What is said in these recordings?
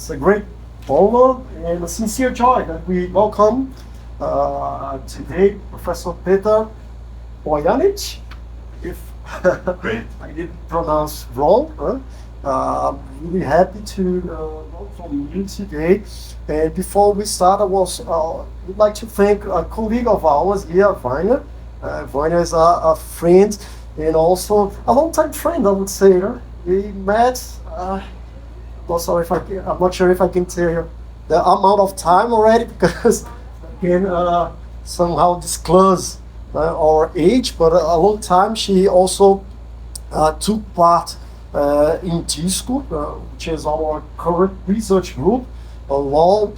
It's a great honor and a sincere joy that we welcome today Professor Petar Bojanic, if I didn't pronounce wrong. I'm really happy to welcome you today. And before we start, I would like to thank a colleague of ours here, Vanya. Vanya is a friend and also a long-time friend, I would say. We met, I'm not sure if I can tell you the amount of time already, because I can somehow disclose our age, but a long time. She also took part in DISCO, which is our current research group on law,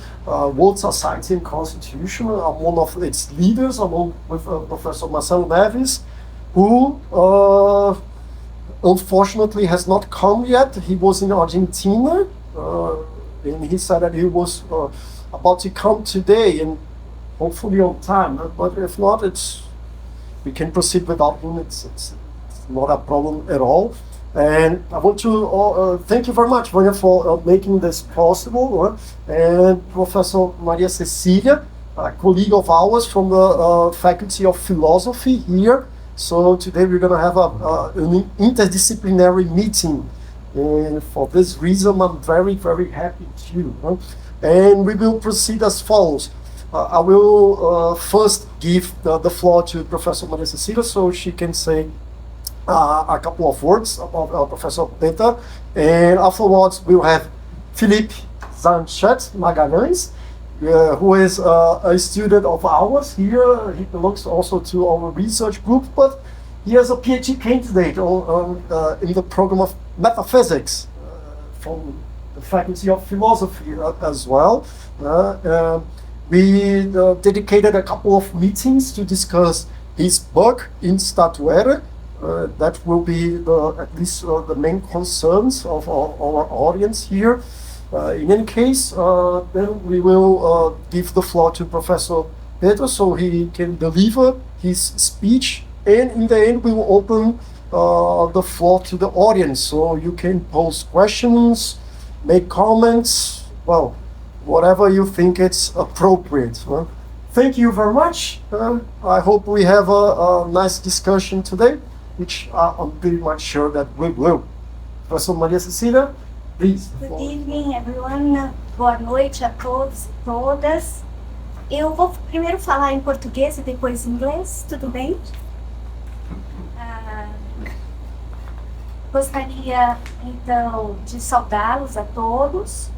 world society and constitution. I'm one of its leaders, along with Professor Marcelo Neves, who unfortunately has not come yet. He was in Argentina, and he said that he was about to come today, and hopefully on time. But if not, we can proceed without him. It's not a problem at all. And I want to thank you very much, Vanya, for making this possible. And Professor Maria Cecília, a colleague of ours from the Faculty of Philosophy here. So today we're going to have an interdisciplinary meeting. And for this reason, I'm very, very happy too. And we will proceed as follows. I will first give the floor to Professor Maria Cecília so she can say a couple of words about Professor Petar, and afterwards we'll have Felipe Zanchet Magalhães, who is a student of ours here. He belongs also to our research group, but he is a PhD candidate in the program of metaphysics from the Faculty of Philosophy as well. We dedicated a couple of meetings to discuss his book in statuere. That will be at least the main concerns of our audience here. In any case, then we will give the floor to Professor Petar so he can deliver his speech, and in the end we will open the floor to the audience so you can pose questions, make comments, well, whatever you think it's appropriate. Thank you very much. I hope we have a nice discussion today, which I'm pretty much sure that we will. Professor Maria Cecília, please. Good evening, everyone. Boa noite a todos e todas. Eu vou primeiro falar em português e depois em inglês, tudo bem? Gostaria, então, de saudá-los a todos,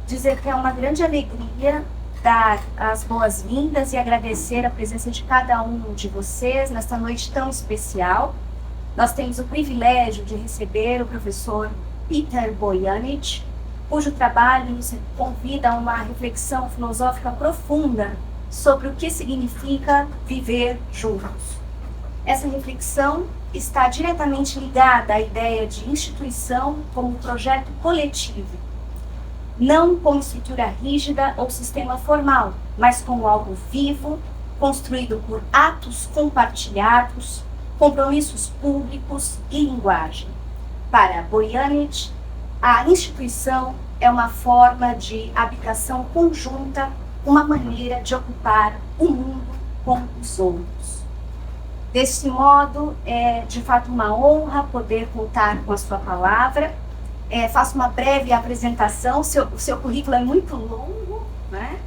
dizer que é uma grande alegria dar as boas-vindas e agradecer a presença de cada um de vocês nesta noite tão especial. Nós temos o privilégio de receber o professor Petar Bojanic, cujo trabalho nos convida a uma reflexão filosófica profunda sobre o que significa viver juntos. Essa reflexão está diretamente ligada à ideia de instituição como projeto coletivo, não como estrutura rígida ou sistema formal, mas como algo vivo, construído por atos compartilhados, compromissos públicos e linguagem. Para Bojanic, a instituição é uma forma de habitação conjunta, uma maneira de ocupar o mundo com os outros. Desse modo, é de fato uma honra poder contar com a sua palavra. Faço uma breve apresentação, o seu currículo é muito longo, né?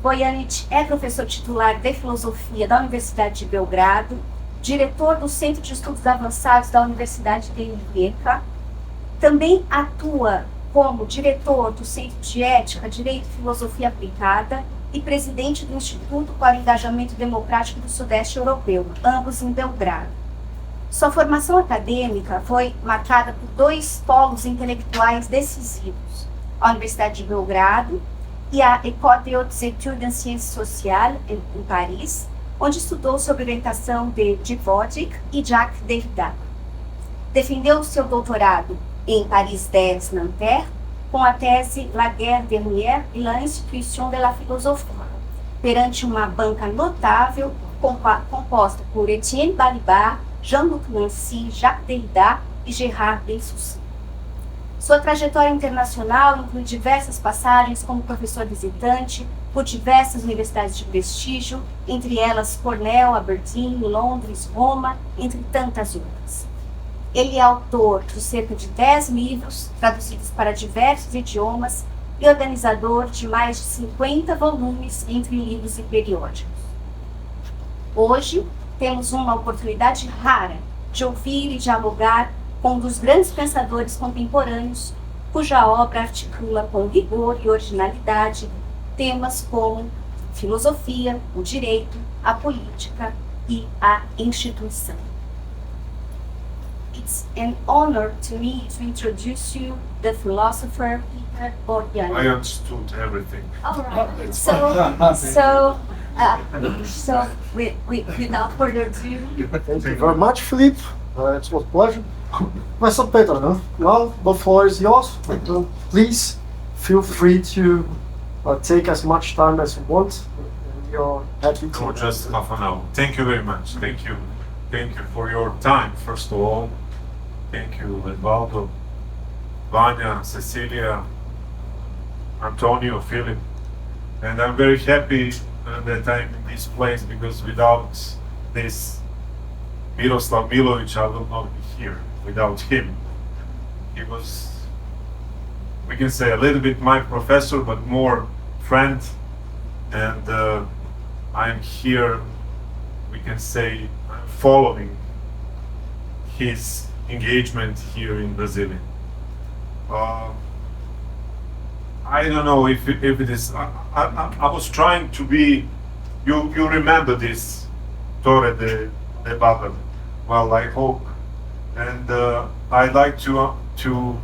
Bojanic é professor titular de Filosofia da Universidade de Belgrado, diretor do Centro de Estudos Avançados da Universidade de Rijeka. Também atua como diretor do Centro de Ética, Direito e Filosofia Aplicada e presidente do Instituto para o Engajamento Democrático do Sudeste Europeu, ambos em Belgrado. Sua formação acadêmica foi marcada por dois polos intelectuais decisivos, a Universidade de Belgrado e a École des Hautes Études en Sciences Sociales, em Paris, onde estudou sob orientação de Dvořák e Jacques Derrida. Defendeu seu doutorado em Paris 10, Nanterre, com a tese La Guerre dernière et l'institution de la philosophie, perante uma banca notável composta por Étienne Balibar, Jean-Luc Nancy, Jacques Derrida e Gérard Bensussy. Sua trajetória internacional inclui diversas passagens como professor visitante por diversas universidades de prestígio, entre elas Cornell, Aberdeen, Londres, Roma, entre tantas outras. Ele é autor de cerca de 10 livros, traduzidos para diversos idiomas, e organizador de mais de 50 volumes entre livros e periódicos. Hoje, temos uma oportunidade rara de ouvir e dialogar com um dos grandes pensadores contemporâneos, cuja obra articula com rigor e originalidade temas como filosofia, o direito, a política e a instituição. It's an honor to me to introduce you the philosopher Petar Bojanic. I understood everything. All right. So without further ado, Thank you very much, Philippe. It was a pleasure. Professor Petar, now the floor is yours. Please feel free to take as much time as you want. We are happy to. No, just half an hour. Thank you very much. Thank you. Thank you for your time, first of all. Thank you, Edvaldo, Vanya, Cecilia, Antonio, Philip. And I'm very happy that I'm in this place, because without this Miroslav Milovic, I will not be here. Without him, he was, we can say, a little bit my professor, but more friend. And I'm here, we can say, following his engagement here in Brasília. I don't know if it is. I was trying to be. You remember this Torre de Babel? Well, I hope, and I'd like to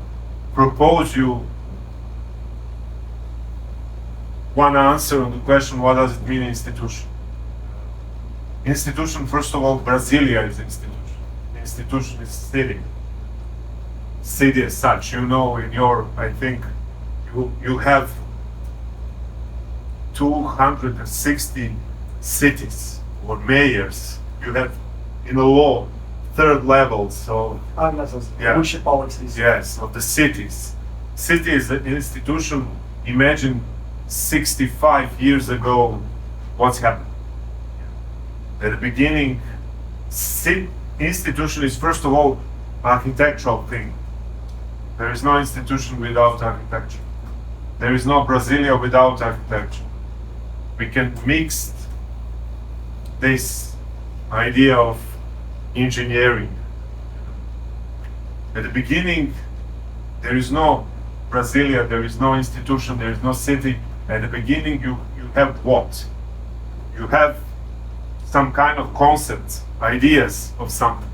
propose you one answer on the question: what does it mean, institution? Institution, first of all, Brasília is institution. Institution is city. City as such, you know, in your, I think, you have 260 cities or mayors. You have in the law third level, so yeah. Municipalities. Yes, of the cities. City is an institution. Imagine 65 years ago, what's happened. At the beginning, institution is first of all architectural thing. There is no institution without architecture. There is no Brasília without architecture. We can mix this idea of engineering. At the beginning, there is no Brasília, there is no institution, there is no city. At the beginning, you have what? You have some kind of concepts, ideas of something.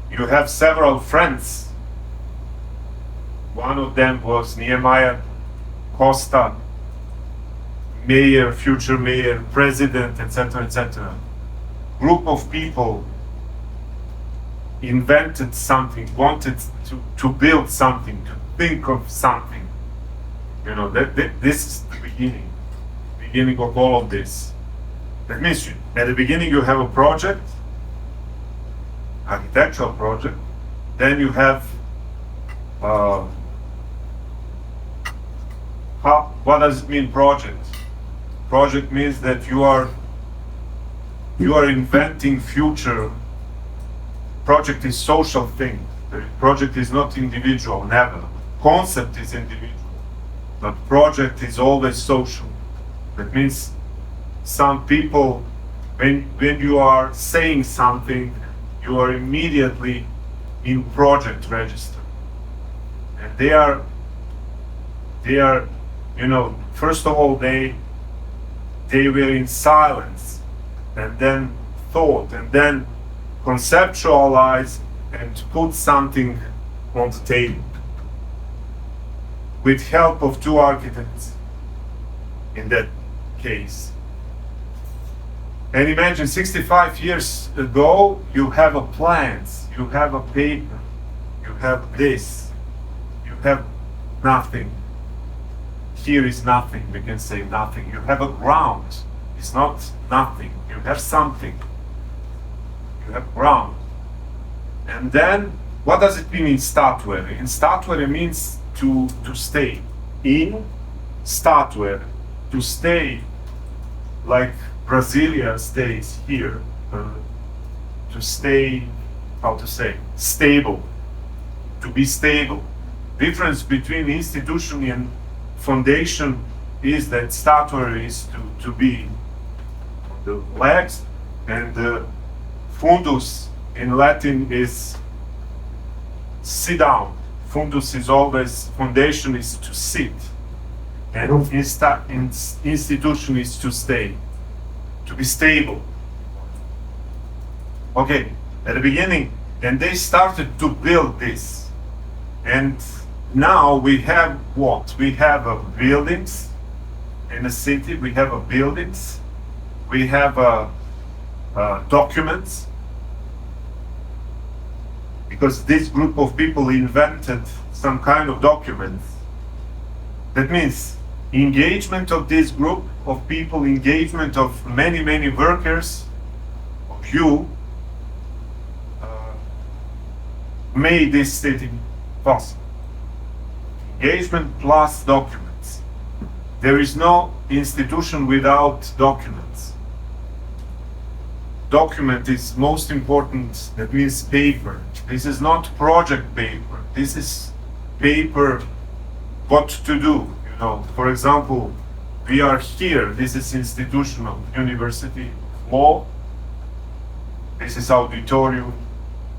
You have several friends. One of them was Nehemiah Costa, mayor, future mayor, president, etc., etc. Group of people invented something, wanted to build something, to think of something. You know, this is the beginning of all of this. That means at the beginning you have a project, architectural project, then you have what does it mean, project? Project means that you are inventing future. Project is social thing. The project is not individual, never. Concept is individual, but project is always social. That means some people, when you are saying something, you are immediately in project register. And they are, you know, first of all, they were in silence, and then thought, and then conceptualize and put something on the table with help of two architects in that case. And imagine 65 years ago, you have a plans, you have a paper, you have this, you have nothing. Here is nothing, we can say nothing. You have a ground, it's not nothing, you have something. You have ground. And then What does it mean in statuere? In statuere means to stay. In statuere, to stay like Brasilia stays here. To stay, how to say, stable. To be stable. Difference between institution and foundation is that statuere is to be on the legs, and the fundus in Latin is sit down. Fundus is always, foundation is to sit, and institution is to stay, to be stable. Okay, at the beginning, and they started to build this, and now we have what? We have buildings in a city, we have buildings, we have documents, because this group of people invented some kind of documents. That means engagement of this group of people, engagement of many workers, of you, made this city possible. Engagement plus documents. There is no institution without documents. Document is most important, that means paper. This is not project paper. This is paper what to do. You know, for example, we are here. This is institutional University of Law. This is auditorium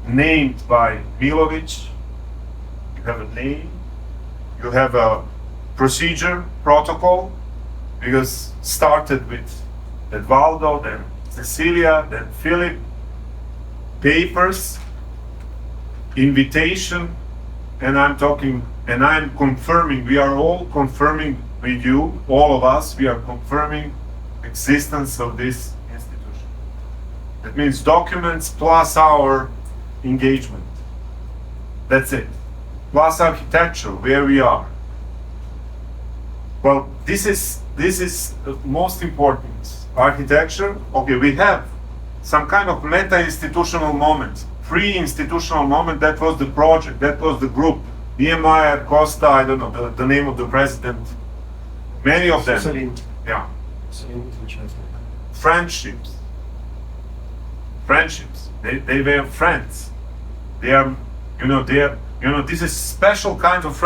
named by Milovic. You have a name. You have a procedure, protocol, because started with Edvaldo, then Cecilia, then Philip, papers, invitation, and I'm confirming, we are all confirming with you, all of us, we are confirming existence of this institution. That means documents plus our engagement. That's it. Plus architecture, where we are. Well, this is the most important. Architecture, okay, we have some kind of meta-institutional moment, pre-institutional moment. That was the project, that was the group. Niemeyer, Costa, I don't know the name of the president. Many of them. Yeah. Friendships. They were friends. They are, this is special kind of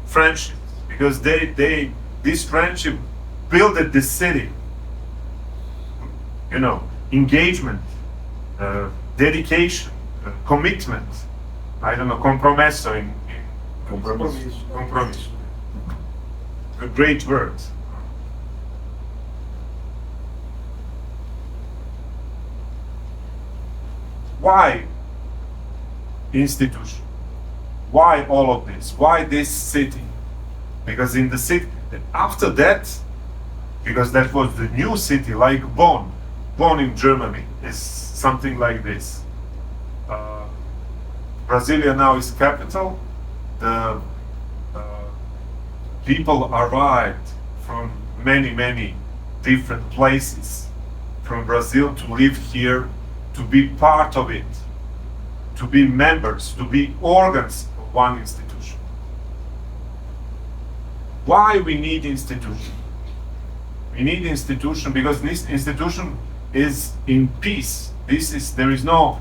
friendships, because this friendship built the city. Engagement, dedication, commitment. I don't know, compromesso in compromise. A great word. Why institution? Why all of this? Why this city? Because in the city, after that, because that was the new city, like Bonn in Germany is something like this. Brasilia now is capital. The people arrived from many different places from Brazil to live here, to be part of it, to be members, to be organs of one institution. Why we need institution? We need institution because this institution is in peace. There is no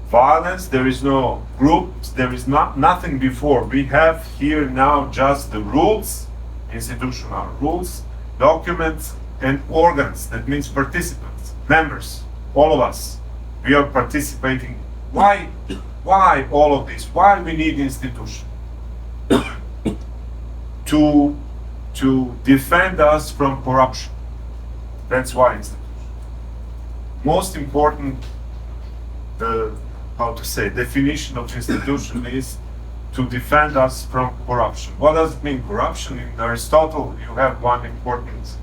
violence, there is no groups, there is nothing before. We have here now just the rules, institutional rules, documents, and organs. That means participants, members, all of us. We are participating. Why all of this? Why we need institution? to defend us from corruption. That's why institution. Most important, definition of institution is to defend us from corruption. What does it mean, corruption? In Aristotle, you have one important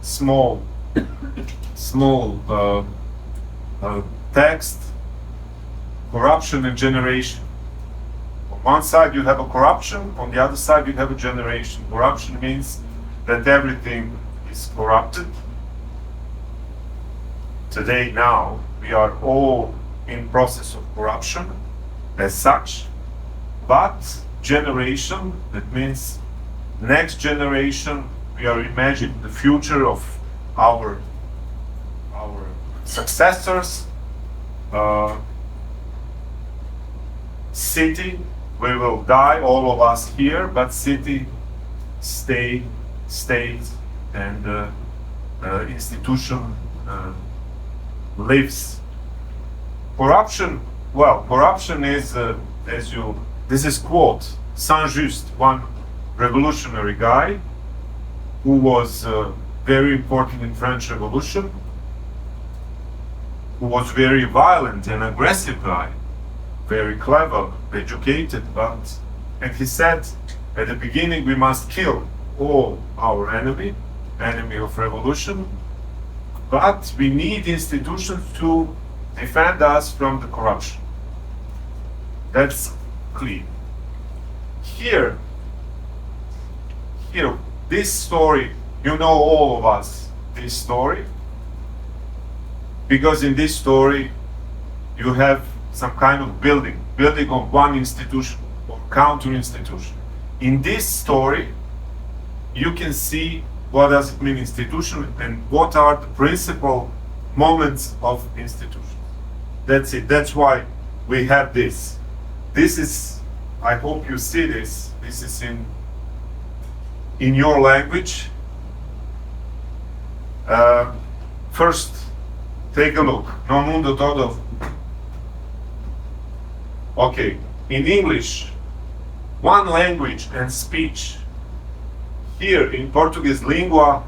small text, corruption and generation. On one side you have a corruption, on the other side you have a generation. Corruption means that everything is corrupted. Today, now, we are all in process of corruption as such, but generation, that means next generation, we are imagining the future of our successors, city, we will die, all of us here, but city, state, and institution lives. Corruption, well, corruption is, this is quote, Saint-Just, one revolutionary guy who was very important in French Revolution, who was very violent and aggressive guy, very clever, educated, and he said, at the beginning we must kill all our enemy of revolution, but we need institutions to defend us from the corruption. That's clear. Here, this story, you know, all of us, this story, because in this story you have some kind of building of one institution or counter institution. In this story, you can see what does it mean institution and what are the principal moments of institution. That's it. That's why we have this. This is, I hope you see this. This is in your language. First, take a look. No mundo todo. Okay, in English, one language and speech. Here in Portuguese, língua.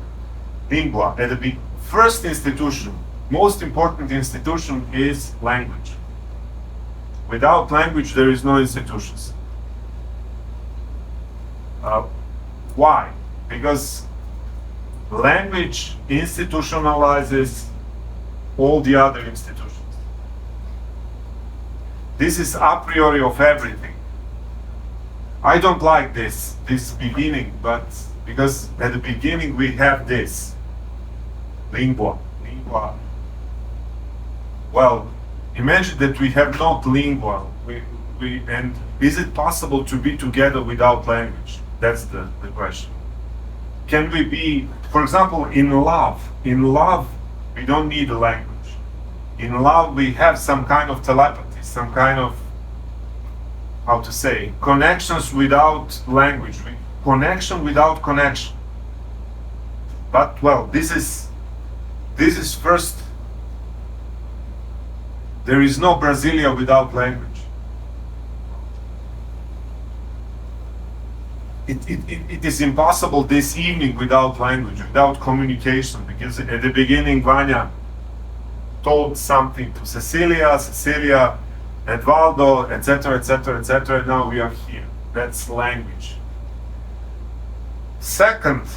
At the first institution, most important institution is language. Without language, there is no institutions. Why? Because language institutionalizes all the other institutions. This is a priori of everything. I don't like this beginning, but because at the beginning we have this lingua. Well, imagine that we have not lingua. And is it possible to be together without language? That's the question. Can we be, for example, in love? In love, we don't need a language. In love, we have some kind of telepathy, some kind of, how to say, connections without language, connection without connection. But well, this is first. There is no Brasília without language. It is impossible this evening without language, without communication, because at the beginning Vanya told something to Cecilia, Edvaldo, etc., etc., etc. Now we are here. That's language. Second,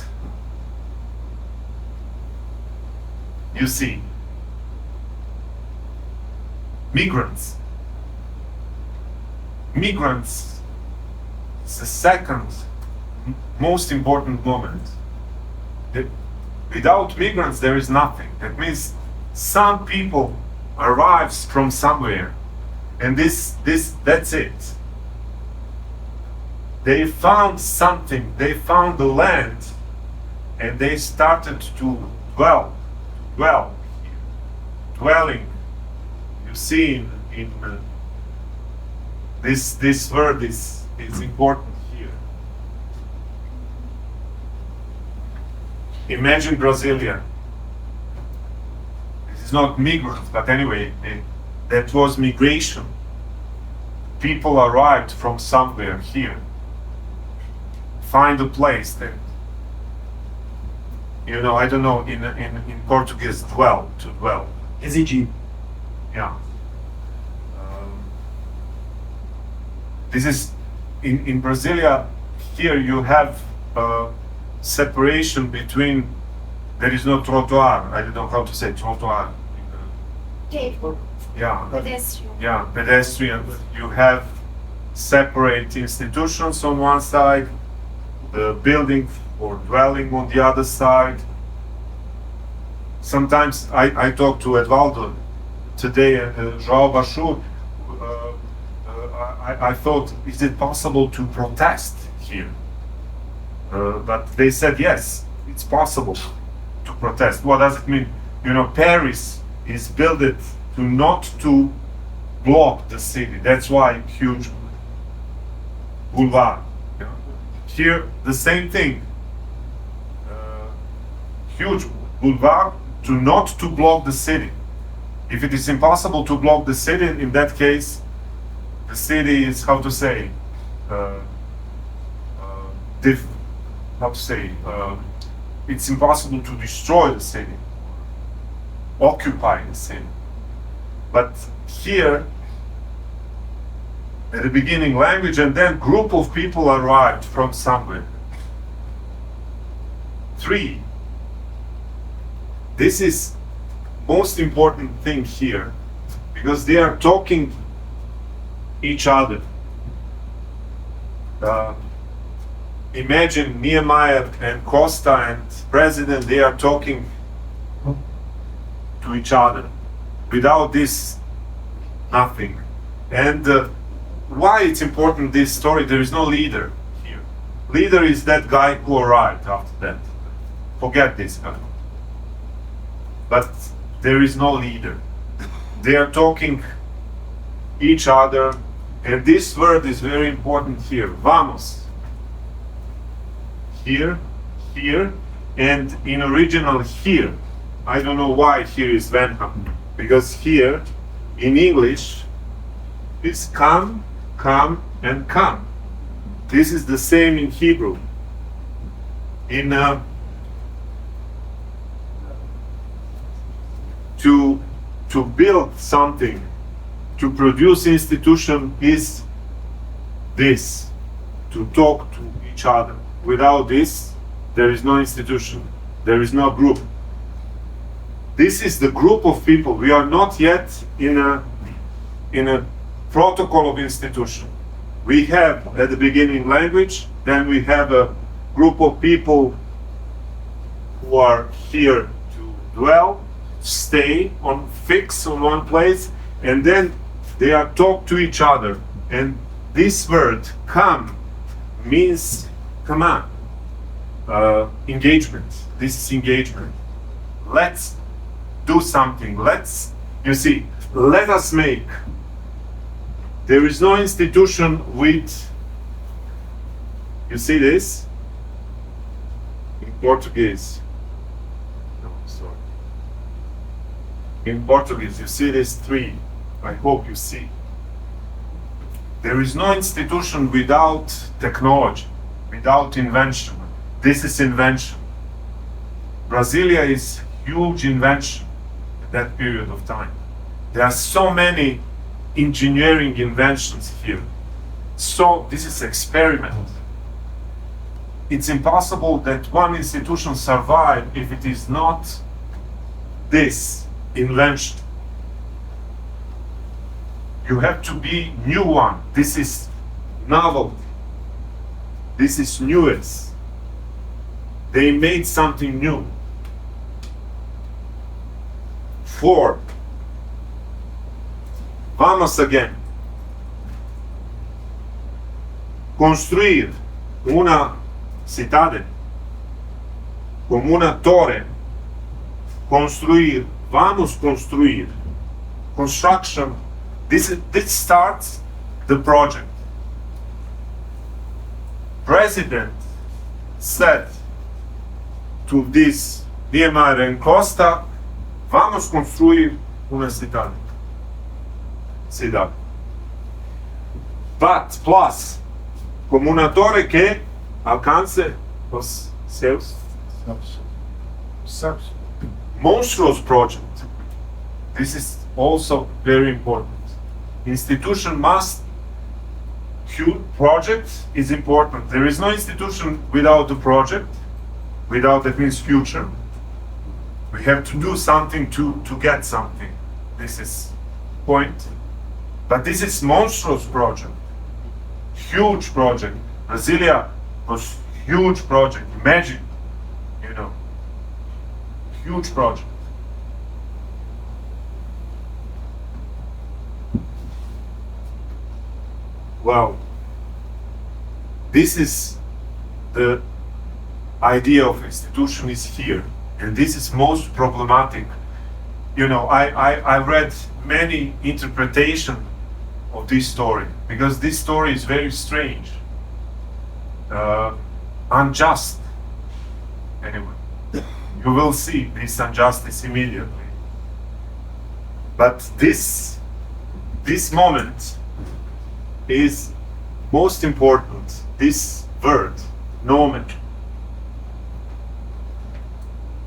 you see, migrants. Migrants is the second most important moment. Without migrants, there is nothing. That means some people arrives from somewhere, and that's it. They found something. They found the land, and they started to dwell. Dwelling. You see, in this word is important here. Imagine Brasília. This is not migrants, but anyway, that was migration. People arrived from somewhere here. Find a place that, I don't know, in Portuguese, to dwell. Residir. Yeah. This is in Brasília. Here you have separation between. There is no trottoir. I don't know how to say trottoir. Pavement. Yeah. Pedestrian. Yeah, pedestrian. You have separate institutions on one side, the building or dwelling on the other side. Sometimes I talk to Edvaldo today, João Baixo. I thought, is it possible to protest here? But they said, yes, it's possible to protest. What does it mean? You know, Paris is built to not to block the city. That's why huge boulevard. You know? Here, the same thing. Huge boulevard to not to block the city. If it is impossible to block the city, in that case, the city is, how to say, it's impossible to destroy the city, occupy the city. But here, at the beginning, language, and then group of people arrived from somewhere. 3. This is most important thing here, because they are talking each other. Imagine Nehemiah and Costa and President, they are talking to each other. Without this, nothing. And why it's important, this story? There is no leader here. Leader is that guy who arrived after that. Forget this guy. But there is no leader. They are talking each other, and this word is very important here. Vamos. Here, here, and in original here. I don't know why here is Venham, because here in English is come, come, and come. This is the same in Hebrew. In to build something, to produce institution is this, to talk to each other. Without this, there is no institution, there is no group. This is the group of people. We are not yet in a protocol of institution. We have at the beginning language, then we have a group of people who are here to dwell, stay on fix on one place, and then they are talk to each other. And this word come means come on, engagement. This is engagement. Let's do something. Let's, you see, let us make. There is no institution with, you see this in Portuguese. No, sorry. In Portuguese, you see these 3. I hope you see. There is no institution without technology, without invention. This is invention. Brasília is huge invention at that period of time. There are so many engineering inventions here. So this is experiment. It's impossible that one institution survive if it is not this invention. You have to be new one. This is novelty. This is newest. They made something new. 4. Vamos again. Construir una cidade como una torre. Construir. Vamos construir. Construction. This starts the project. President said to this Nehemiah and Costa, vamos construir una cidade. But plus, como una torre que alcance os céus. Monstrous project. This is also very important. Institution must, huge project is important. There is no institution without a project. Without, that means future. We have to do something to get something. This is point. But this is monstrous project. Huge project. Brasília was huge project. Imagine, you know, huge project. well, this is the idea of institution is here, and this is most problematic. You know, I read many interpretations of this story, because this story is very strange, unjust. Anyway, you will see this injustice immediately. But this moment is most important. This word, nomen.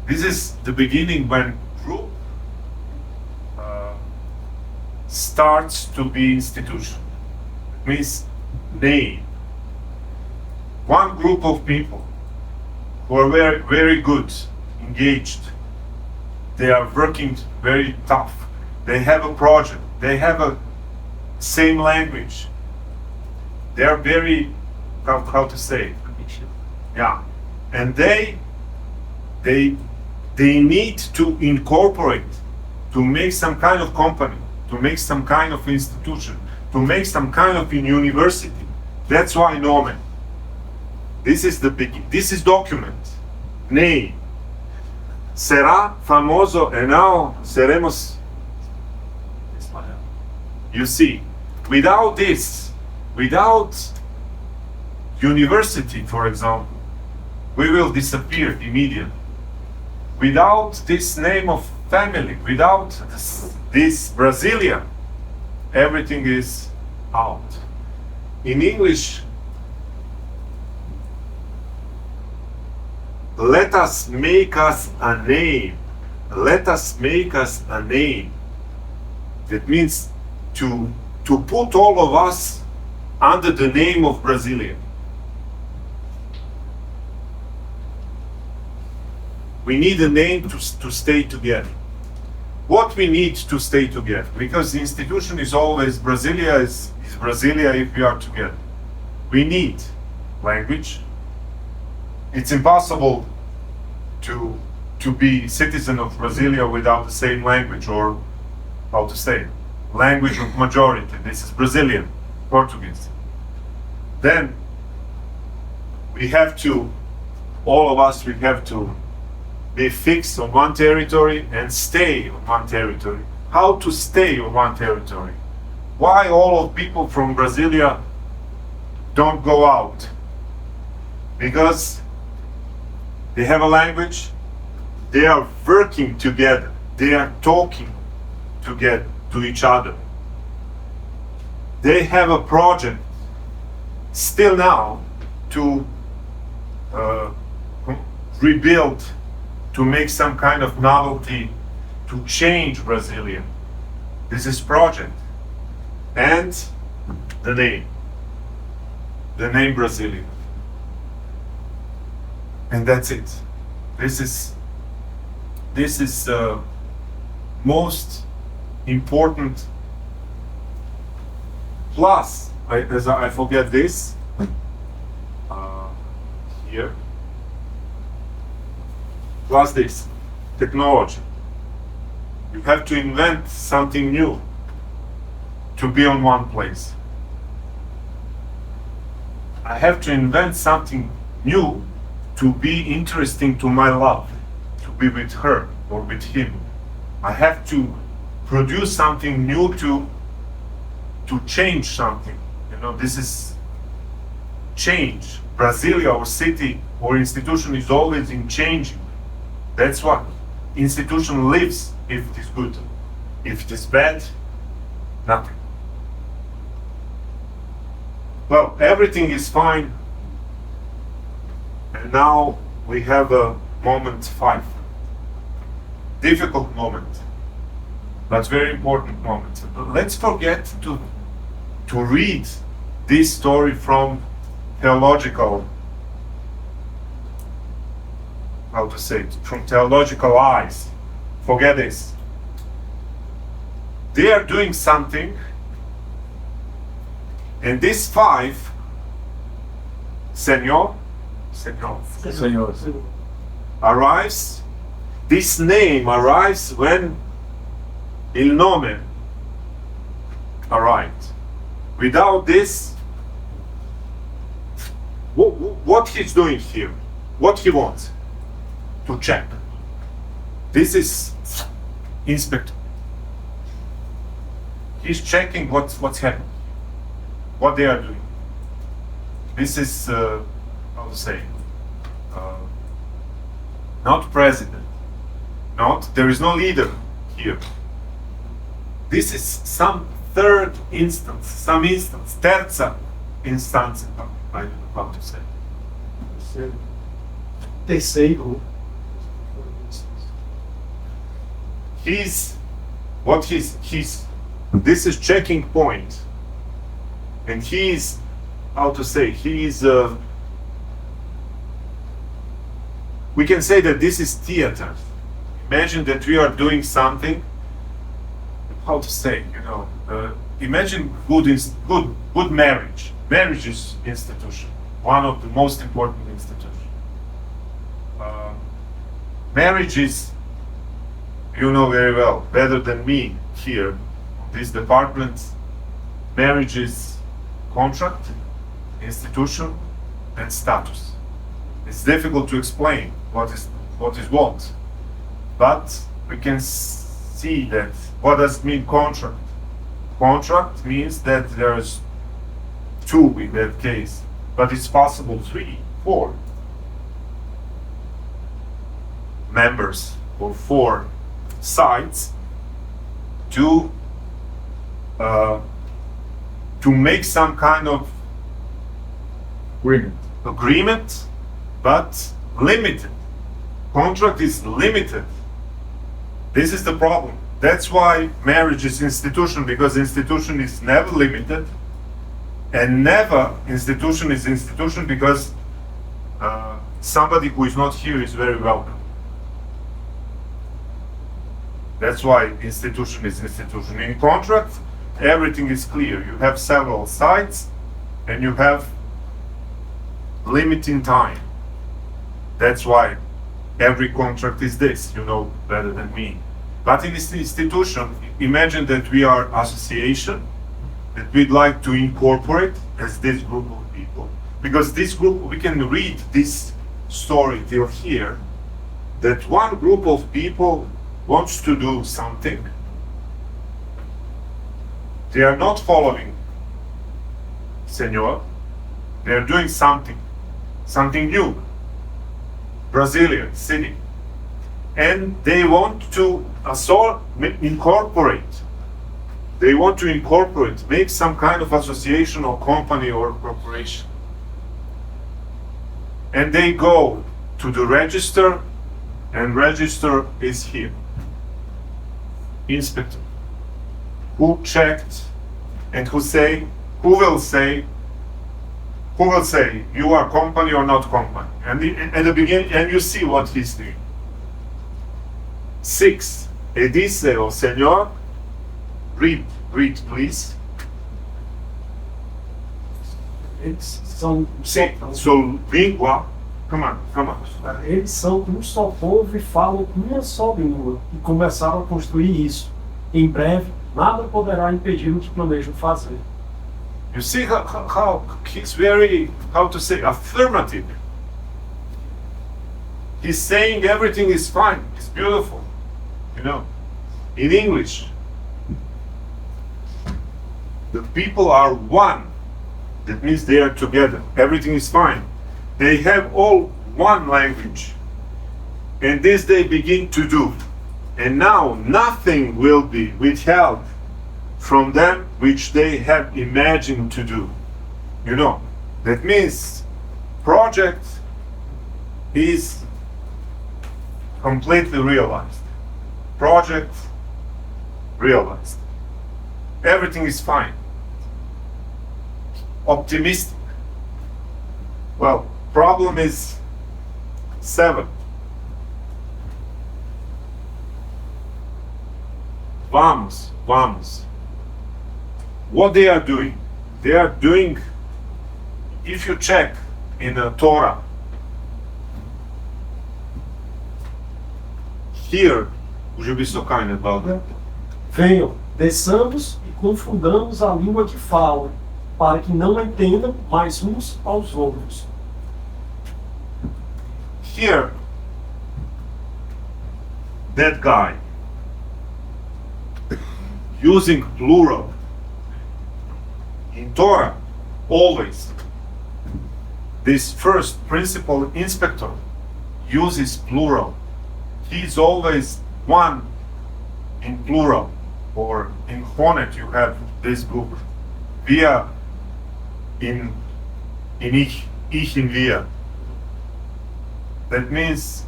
This is the beginning when group starts to be institution. It means name. One group of people who are very, very good, engaged. They are working very tough. They have a project. They have a same language. They are very, how to say? Yeah. And they need to incorporate, to make some kind of company, to make some kind of institution, to make some kind of university. That's why nomen. This is the big. This is document. Name. Será famoso, and now seremos. You see, without this, without university, for example, we will disappear immediately. Without this name of family, without this Brasília, everything is out. In English, let us make us a name. Let us make us a name. That means to put all of us under the name of Brasília. We need a name to stay together. What we need to stay together? Because the institution is always Brasília is Brasília if we are together. We need language. It's impossible to be citizen of Brasília without the same language, or how to say, language of majority. This is Brazilian, Portuguese. Then we have to, all of us, we have to be fixed on one territory and stay on one territory. How to stay on one territory? Why all of people from Brasília don't go out? Because they have a language, they are working together, they are talking together to each other. They have a project still now to rebuild, to make some kind of novelty, to change Brasília. This is project. And the name Brasília. And that's it. This is most important. Plus, I forget this here. Plus this technology. You have to invent something new to be on one place. I have to invent something new to be interesting to my love, to be with her or with him. I have to produce something new to change something. You know, this is change. Brasília or city or institution is always in changing. That's what institution lives if it is good. If it is bad, nothing. Well, everything is fine. And now we have a moment 5. Difficult moment, but very important moment. Let's forget to read this story from theological, how to say it, from theological eyes. Forget this. They are doing something, and this 5, Senor, arrives. This name arrives when il nome arrived. Without this, what he's doing here, what he wants to check. This is inspector. He's checking what's happening, what they are doing. This is how to say, not president, there is no leader here. This is some third instance, terza instance, I don't know how to say. Terceiro. He's this is checking point, and he's how to say, we can say that this is theater. Imagine that we are doing something, how to say, imagine good marriage. Marriage is institution, one of the most important institutions. Marriage is, you know very well, better than me here, in this department, marriage is contract, institution, and status. It's difficult to explain what is what, but we can see that what does it mean contract? Contract means that there's two in that case, but it's possible 3, 4 members or 4 sides to make some kind of agreement, but limited. Contract is limited. This is the problem. That's why marriage is institution, because institution is never limited, and never institution is institution because somebody who is not here is very welcome. That's why institution is institution. In contract, everything is clear. You have several sides, and you have limiting time. That's why every contract is this, you know better than me. But in this institution, imagine that we are association, that we'd like to incorporate as this group of people. Because this group, we can read this story till here, that one group of people wants to do something. They are not following Senor. They are doing something new. Brazilian city. And they want to incorporate. They want to incorporate, make some kind of association or company or corporation. And they go to the register, and register is here. Inspector. Who checked and who will say you are company or not company. And at the beginning, and you see what he's doing. 6. E disse o Senhor, read please. Eles são língua. Come on. Eles são um só povo e falam uma só língua. E começaram a construir isso. Em breve, nada poderá impedir o que planejam fazer. You see how he's very, how to say, affirmative. He's saying everything is fine, it's beautiful. In English, the people are one. That means they are together. Everything is fine. They have all one language. And this they begin to do. And now nothing will be withheld from them which they have imagined to do. That means project is completely realized. Project realized. Everything is fine. Optimistic. Well, problem is 7. Vamos. What they are doing? They are doing, if you check in the Torah, here, would you be so kind about that? Venham, desçamos e confundamos a língua que falam, para que não entendam mais uns aos outros. here, that guy, using plural, in Torah, always, this first principal inspector uses plural. He's always one in plural, or in Honet you have this book, wir in ich in wir. That means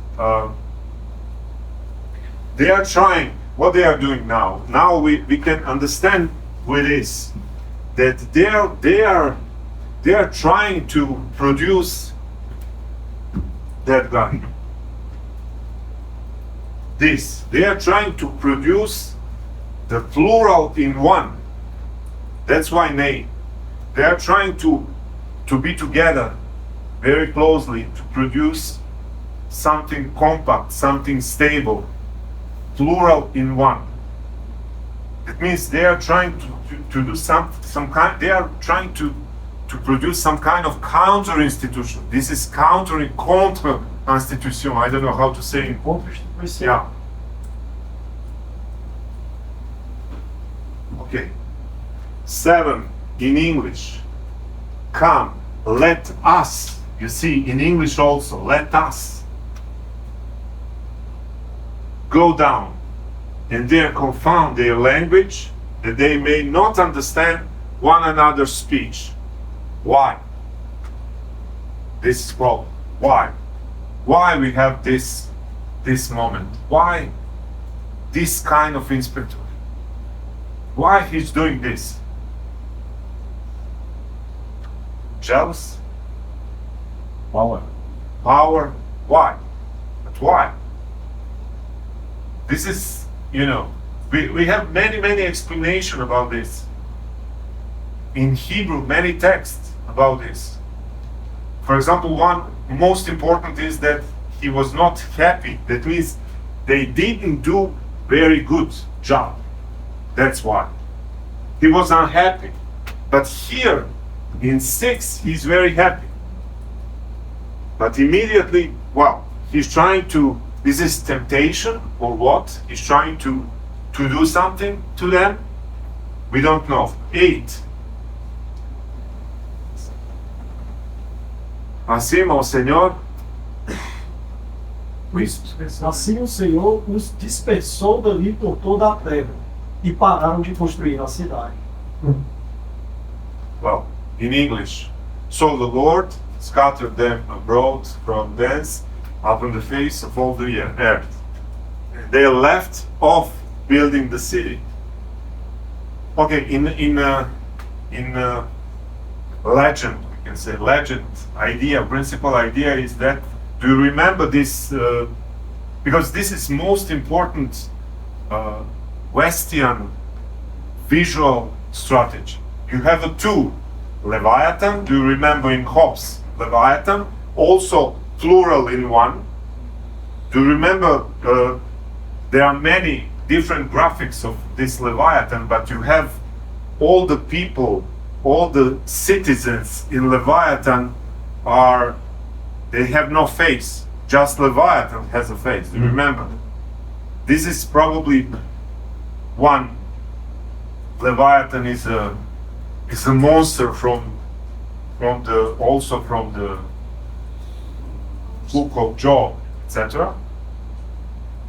they are trying, what they are doing now. Now we can understand with this, that they are trying to produce that guy. They are trying to produce the plural in one. That's why name. They are trying to be together very closely to produce something compact, something stable, plural in one. It means they are trying to do some kind. They are trying to produce some kind of counter institution. This is countering contre institution. I don't know how to say in English. Yeah. Okay. 7 in English. Come, let us. You see, in English also, let us go down and there confound their language, that they may not understand one another's speech. Why? This is problem. Why? Why we have this moment? Why this kind of inspector? Why he's doing this? Jealous? Power. Power? Why? But why? This is, we have many explanations about this. In Hebrew, many texts about this. For example, one most important is that he was not happy. That means they didn't do very good job. That's why. He was unhappy. But here, in 6, he's very happy. But immediately, he's trying to, this is temptation or what? He's trying to do something to them? We don't know. 8. Assim o Senhor Assim o Senhor os dispersou dali por toda a terra e pararam de construir a cidade. Well, in English, so the Lord scattered them abroad from thence upon the face of all the earth. They left off building the city. Okay, in legend, we can say legend idea, principal idea is that, do you remember this? Because this is most important Western visual strategy. You have a tool, Leviathan. Do you remember in Hobbes, Leviathan, also plural in one? Do you remember there are many different graphics of this Leviathan, but you have all the people, all the citizens in Leviathan they have no face. Just Leviathan has a face. Do you remember? This is probably one. Leviathan is a monster from the book of Job, etc.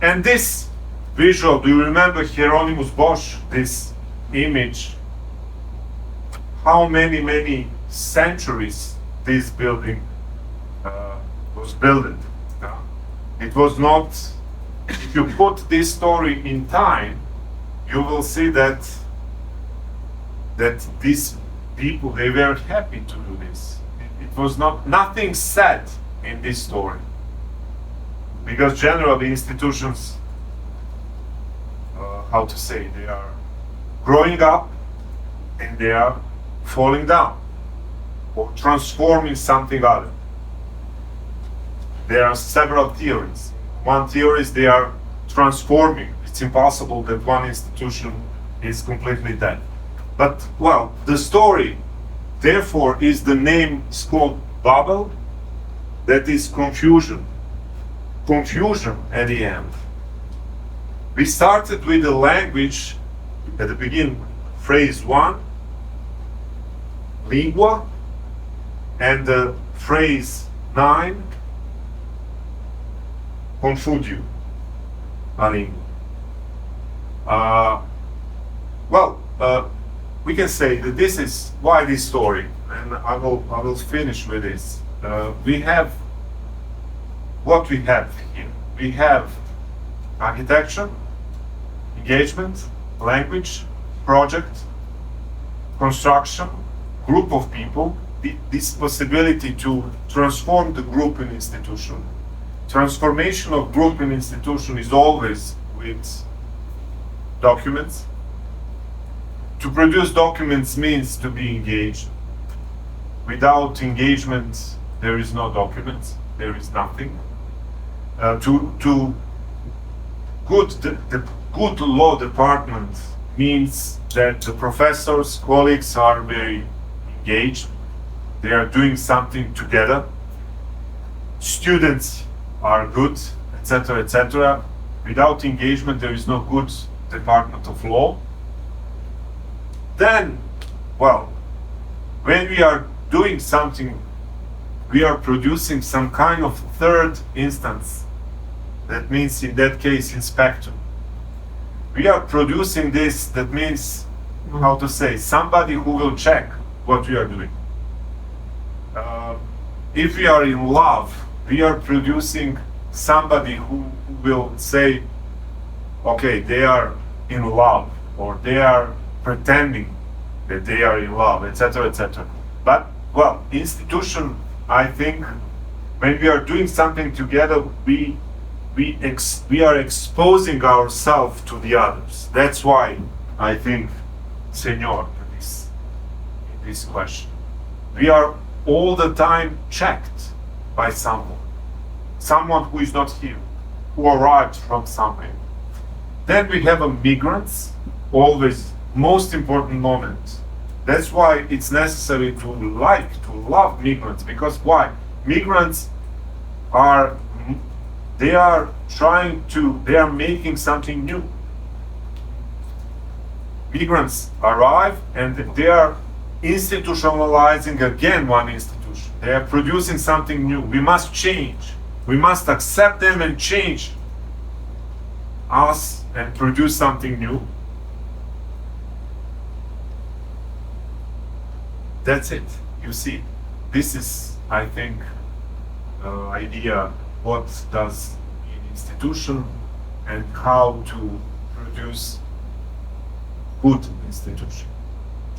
And this visual, do you remember Hieronymus Bosch, this image? How many centuries this building was built? It was not, if you put this story in time, you will see that these people, they were happy to do this. It was nothing said in this story. Because generally institutions, they are growing up and they are falling down or transforming something other. There are several theories. One theory is they are transforming. It's impossible that one institution is completely dead. But, the story, therefore, is the name is called Babel, that is confusion. confusion at the end. We started with the language at the beginning, phrase 1, lingua, and the phrase 9, confundiu, a língua. We can say that this is why this story, and I will finish with this. We have what we have here. We have architecture, engagement, language, project, construction, group of people, this possibility to transform the group in institution. Transformation of group in institution is always with documents. To produce documents means to be engaged. Without engagement, there is no documents, there is nothing. The good law department means that the professors, colleagues are very engaged. They are doing something together. Students are good, etc., etc. Without engagement, there is no good department of law. Then, when we are doing something, we are producing some kind of third instance. That means, in that case, inspector. We are producing this, that means, how to say, somebody who will check what we are doing. If we are in love, we are producing somebody who will say, okay, they are in love, or they are pretending that they are in love, etc., etc. But, institution, I think, when we are doing something together, we are exposing ourselves to the others. That's why I think, Senor, in this question, we are all the time checked by someone who is not here, who arrived from somewhere. Then we have migrants, always most important moment. That's why it's necessary to love migrants, because why? Migrants they are making something new. Migrants arrive and they are institutionalizing again one institution. They are producing something new. We must change. We must accept them and change us and produce something new. That's it. You see, this is, I think, idea what does an institution and how to produce good institution.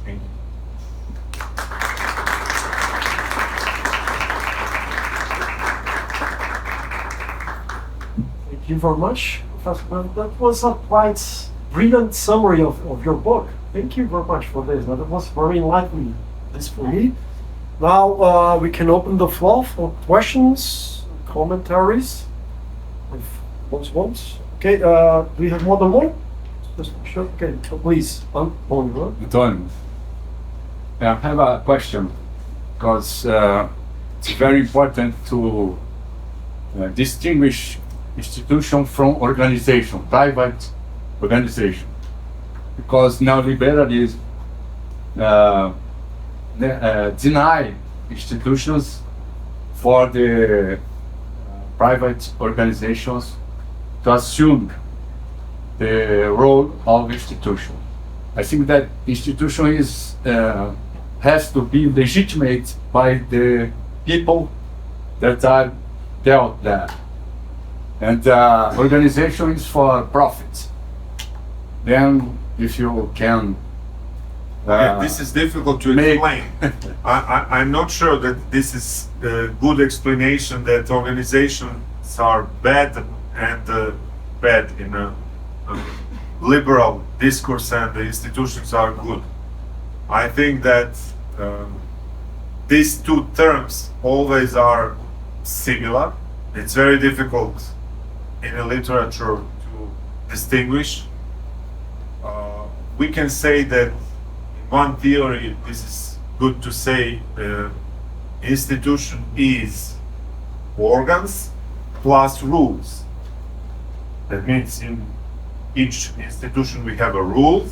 Thank you. Thank you very much, Professor. That was a quite brilliant summary of your book. Thank you very much for this. That was very enlightening. This for me. Now we can open the floor for questions, commentaries, if those ones. Okay, do we have more than one? Sure. Okay, please, Antonio. Antonio, I have a question, because it's very important to distinguish institution from organization, private organization, because neoliberalism deny institutions for the private organizations to assume the role of institution. I think that institution has to be legitimate by the people that are dealt there, and organization is for profit. Then, if you can. This is difficult to explain. I'm not sure that this is a good explanation that organizations are bad and bad in a liberal discourse and the institutions are good. I think that these two terms always are similar. It's very difficult in the literature to distinguish. We can say that one theory, this is good to say, institution is organs plus rules. That means in each institution we have a rules,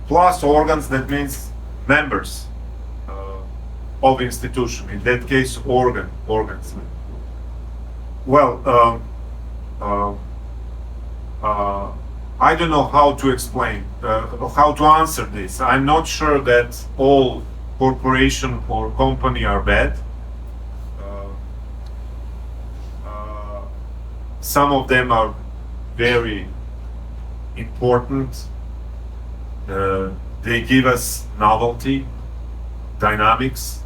plus organs, that means members of institution, in that case organs. Well, I don't know how to explain, how to answer this. I'm not sure that all corporation or company are bad. Some of them are very important. They give us novelty, dynamics,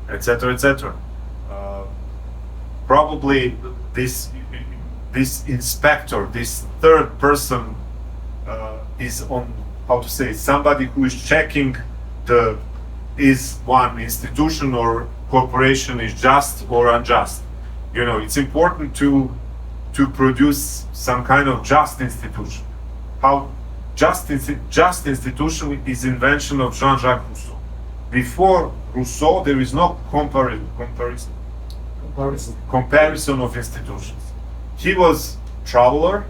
etc., etc. Probably this inspector, this third person, is on, how to say, somebody who is checking is one institution or corporation is just or unjust. You know, it's important to produce some kind of just institution. How just institution is invention of Jean-Jacques Rousseau. Before Rousseau, there is no comparison of institutions. He was traveler,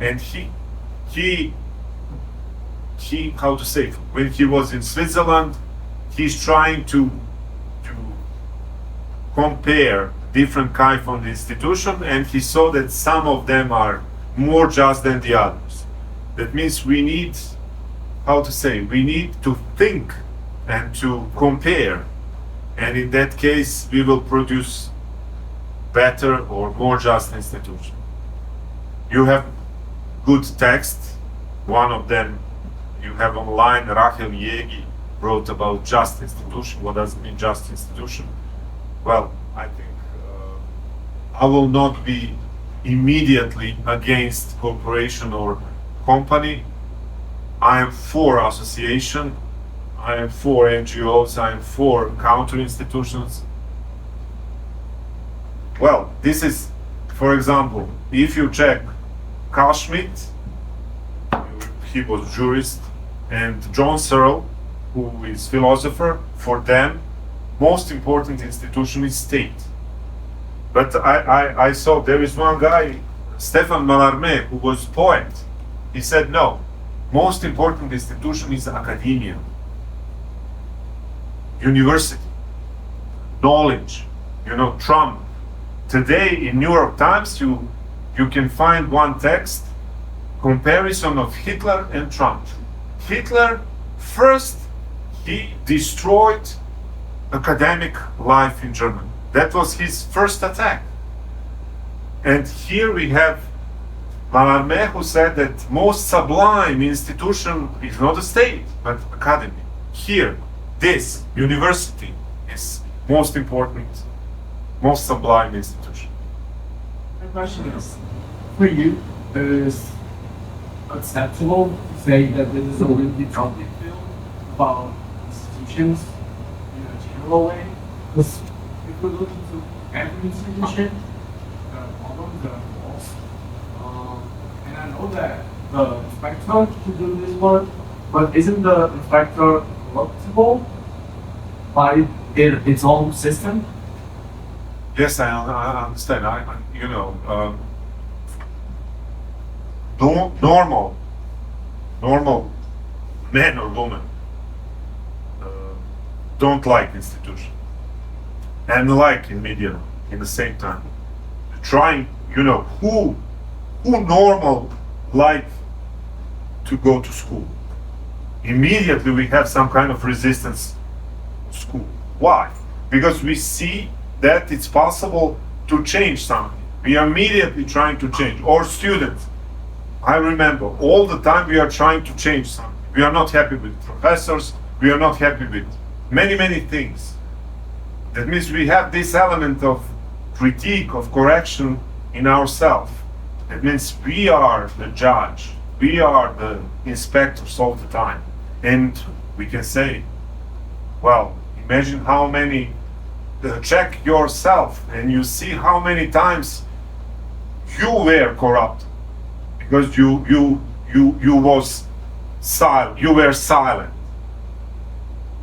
and he how to say, when he was in Switzerland, he's trying to compare different kind of institution, and he saw that some of them are more just than the others. That means we need, how to say, we need to think and to compare, and in that case we will produce better or more just institution. You have good text. One of them you have online. Rachel Yegi wrote about just institution. What does it mean, just institution? Well, I think I will not be immediately against corporation or company. I am for association. I am for NGOs. I am for counter institutions. Well, this is, for example, if you check Carl Schmitt, he was jurist, and John Searle, who is philosopher, for them, most important institution is state. But I saw there is one guy, Stéphane Mallarmé, who was poet. He said, no, most important institution is academia, university, knowledge, Trump. Today in New York Times, you can find one text, comparison of Hitler and Trump. Hitler, first, he destroyed academic life in Germany. That was his first attack. And here we have Mallarmé, who said that most sublime institution is not a state, but academy. Here, this university is most important, most sublime institution. My question is, for you, is acceptable to say that this is a really topic field about institutions in a general way? Because if we look into every institution, there are problems, there are flaws. And I know that the inspector should do this work, but isn't the inspector corruptible by its own system? Yes, I understand. Normal men or women don't like institution and like in media in the same time. Trying, who normal like to go to school? Immediately we have some kind of resistance to school. Why? Because we see that it's possible to change something. We are immediately trying to change. Or students, I remember all the time we are trying to change something. We are not happy with professors. We are not happy with many things. That means we have this element of critique, of correction in ourselves. That means we are the judge. We are the inspectors all the time. And we can say, well, imagine how many check yourself and you see how many times you were corrupt because you were silent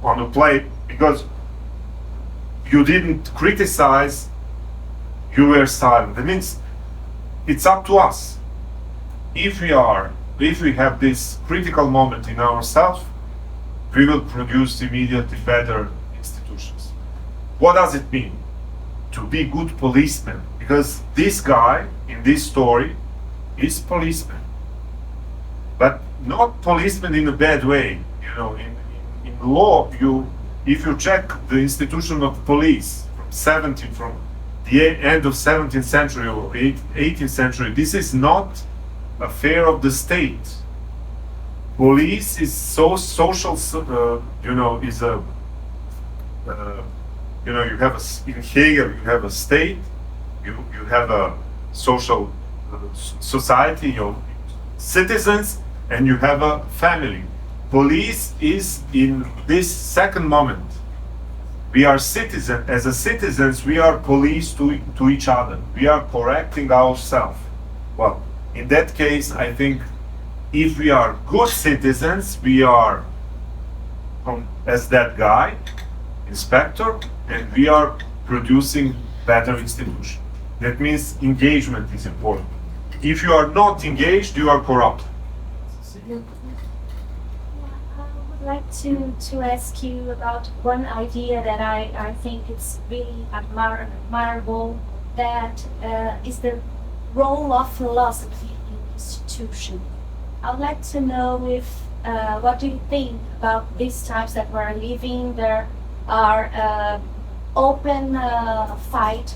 on the plate because you didn't criticize, you were silent. That means it's up to us. If we have this critical moment in ourselves, we will produce immediately better institutions. What does it mean to be good policeman? Because this guy in this story is policeman, but not policeman in a bad way. You know, in law, if you check the institution of police from the end of 17th century or 18th century, this is not affair of the state. Police is so social, is a, you have in Hegel, you have a state, you have a social society of citizens, and you have a family. Police is in this second moment. We are citizens. As a citizens, we are police to each other. We are correcting ourselves. Well, in that case, I think if we are good citizens, we are as that guy, inspector, and we are producing better institution. That means engagement is important. If you are not engaged, you are corrupt. I would like to ask you about one idea that I think it's really admirable, that is the role of philosophy in institution. I would like to know if what do you think about these times that we're living? There are open fight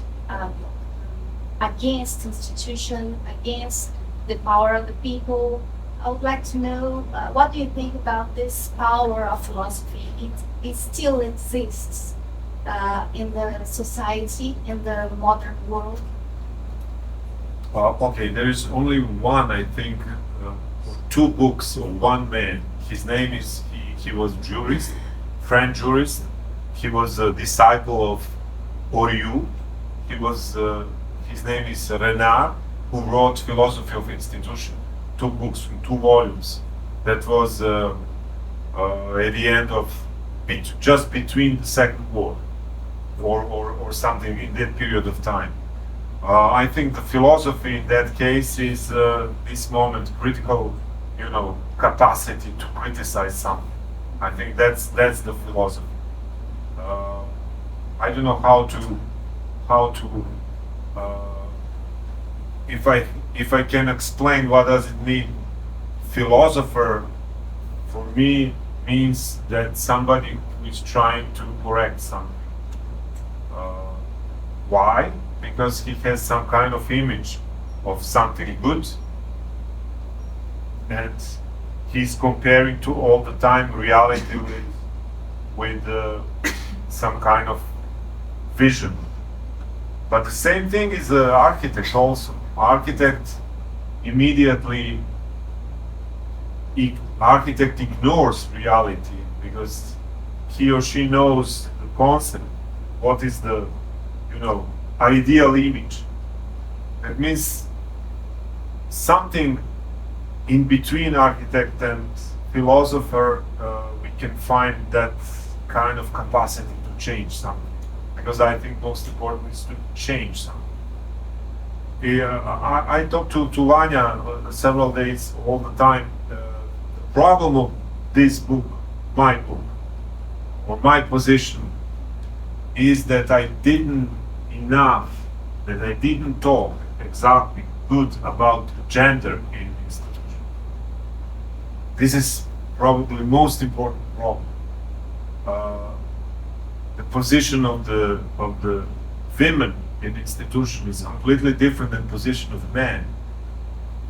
against institution, against the power of the people. I would like to know what do you think about this power of philosophy? It still exists in the society, in the modern world. Okay, there is only one, I think, two books of one man. His name is, he was jurist, French jurist. He was a disciple of Oriou. His name is Renard, who wrote Philosophy of Institution, two books in 2 volumes. That was at the end of, just between the Second War, or something in that period of time. I think the philosophy in that case is this moment critical, capacity to criticize something. I think that's the philosophy. I don't know how to if I can explain what does it mean. Philosopher for me means that somebody who is trying to correct something. Why? Because he has some kind of image of something good, and he's comparing to all the time reality with some kind of vision. But the same thing is the architect also. Architect ignores reality because he or she knows the concept, what is the ideal image. That means something in between architect and philosopher, we can find that kind of capacity to change something. Because I think most important is to change something. I talked to Vanya several days, all the time. The problem of this book, my book, or my position, is that I didn't talk exactly good about gender in institution. This is probably the most important problem. The position of the women in institution is completely different than the position of men,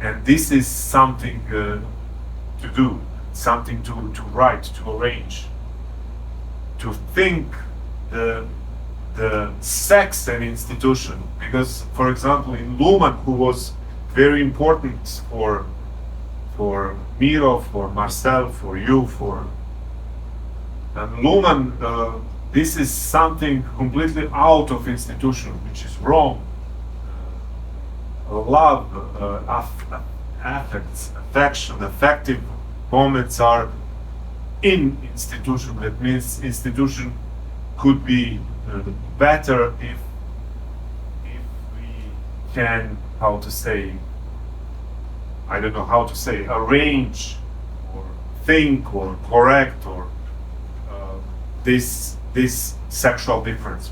and this is something to do, something to write, to arrange, to think the sex and institution. Because, for example, in Luhmann, who was very important for Miro, for Marcel, for you, and Luhmann, this is something completely out of institution, which is wrong. Love, affection, affective moments are in institution. That means institution could be better if we can, how to say, I don't know how to say, arrange or think or correct or this sexual difference.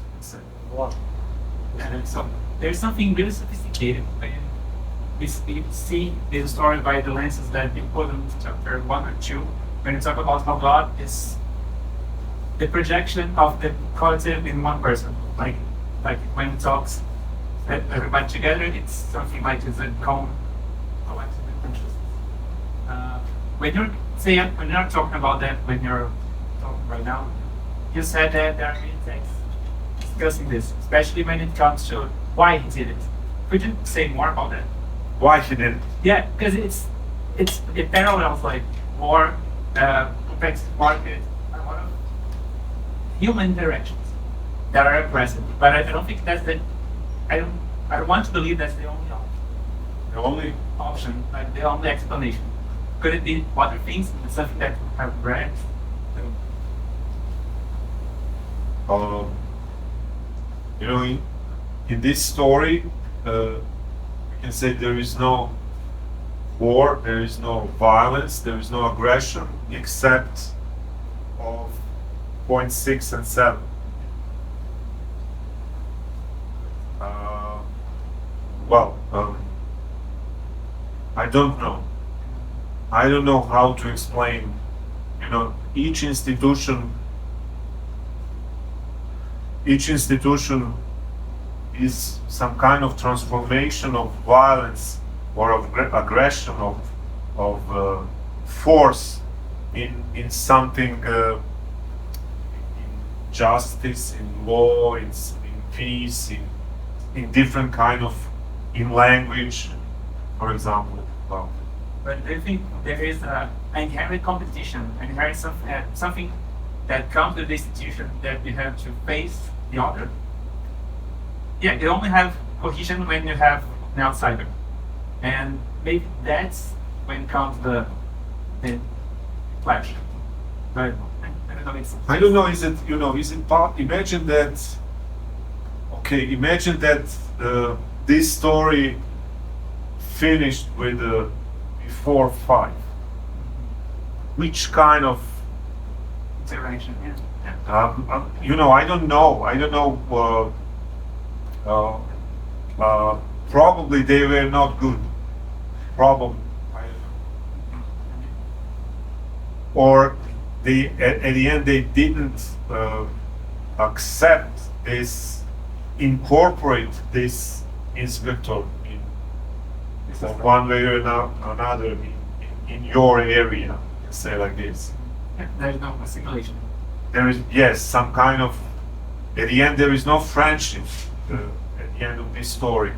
And so there's something really sophisticated when we see the story by the lenses that you put in chapter 1 or 2, when you talk about how God is the projection of the collective in one person. Like when he talks everybody together, it's something like it's a common collective consciousness. When you're talking about that, when you're talking right now, you said that there are many texts discussing this, especially when it comes to why he did it. Could you say more about that? Why he did it? Yeah, because it parallels like war, complex market, a lot of human interactions that are present. But I don't think that's I don't want to believe that's the only option. The only Option, like the only explanation. Could it be other things, something that we have read? you know, in this story, we can say there is no war, there is no violence, there is no aggression, except of point 6 and 7. I don't know. I don't know how to explain. You know, each institution is some kind of transformation of violence or of aggression, of force in something, in justice, in law, in peace, in different kind of, in language, for example. Well, But do you think there is an inherent competition, inherent something that comes with the institution that you have to face the other? Yeah, you only have cohesion when you have an outsider. And maybe that's when comes the clash. But I don't know, I don't know, is it part, imagine that this story finished with before 5. Which kind of interaction, yeah. I don't know. Probably they were not good. Probably. I don't know. Or they, at the end, they didn't accept this, incorporate this inspector in one way or another in your area, say like this. Yeah, there's no assimilation. There is, yes, some kind of, at the end there is no friendship at the end of this story.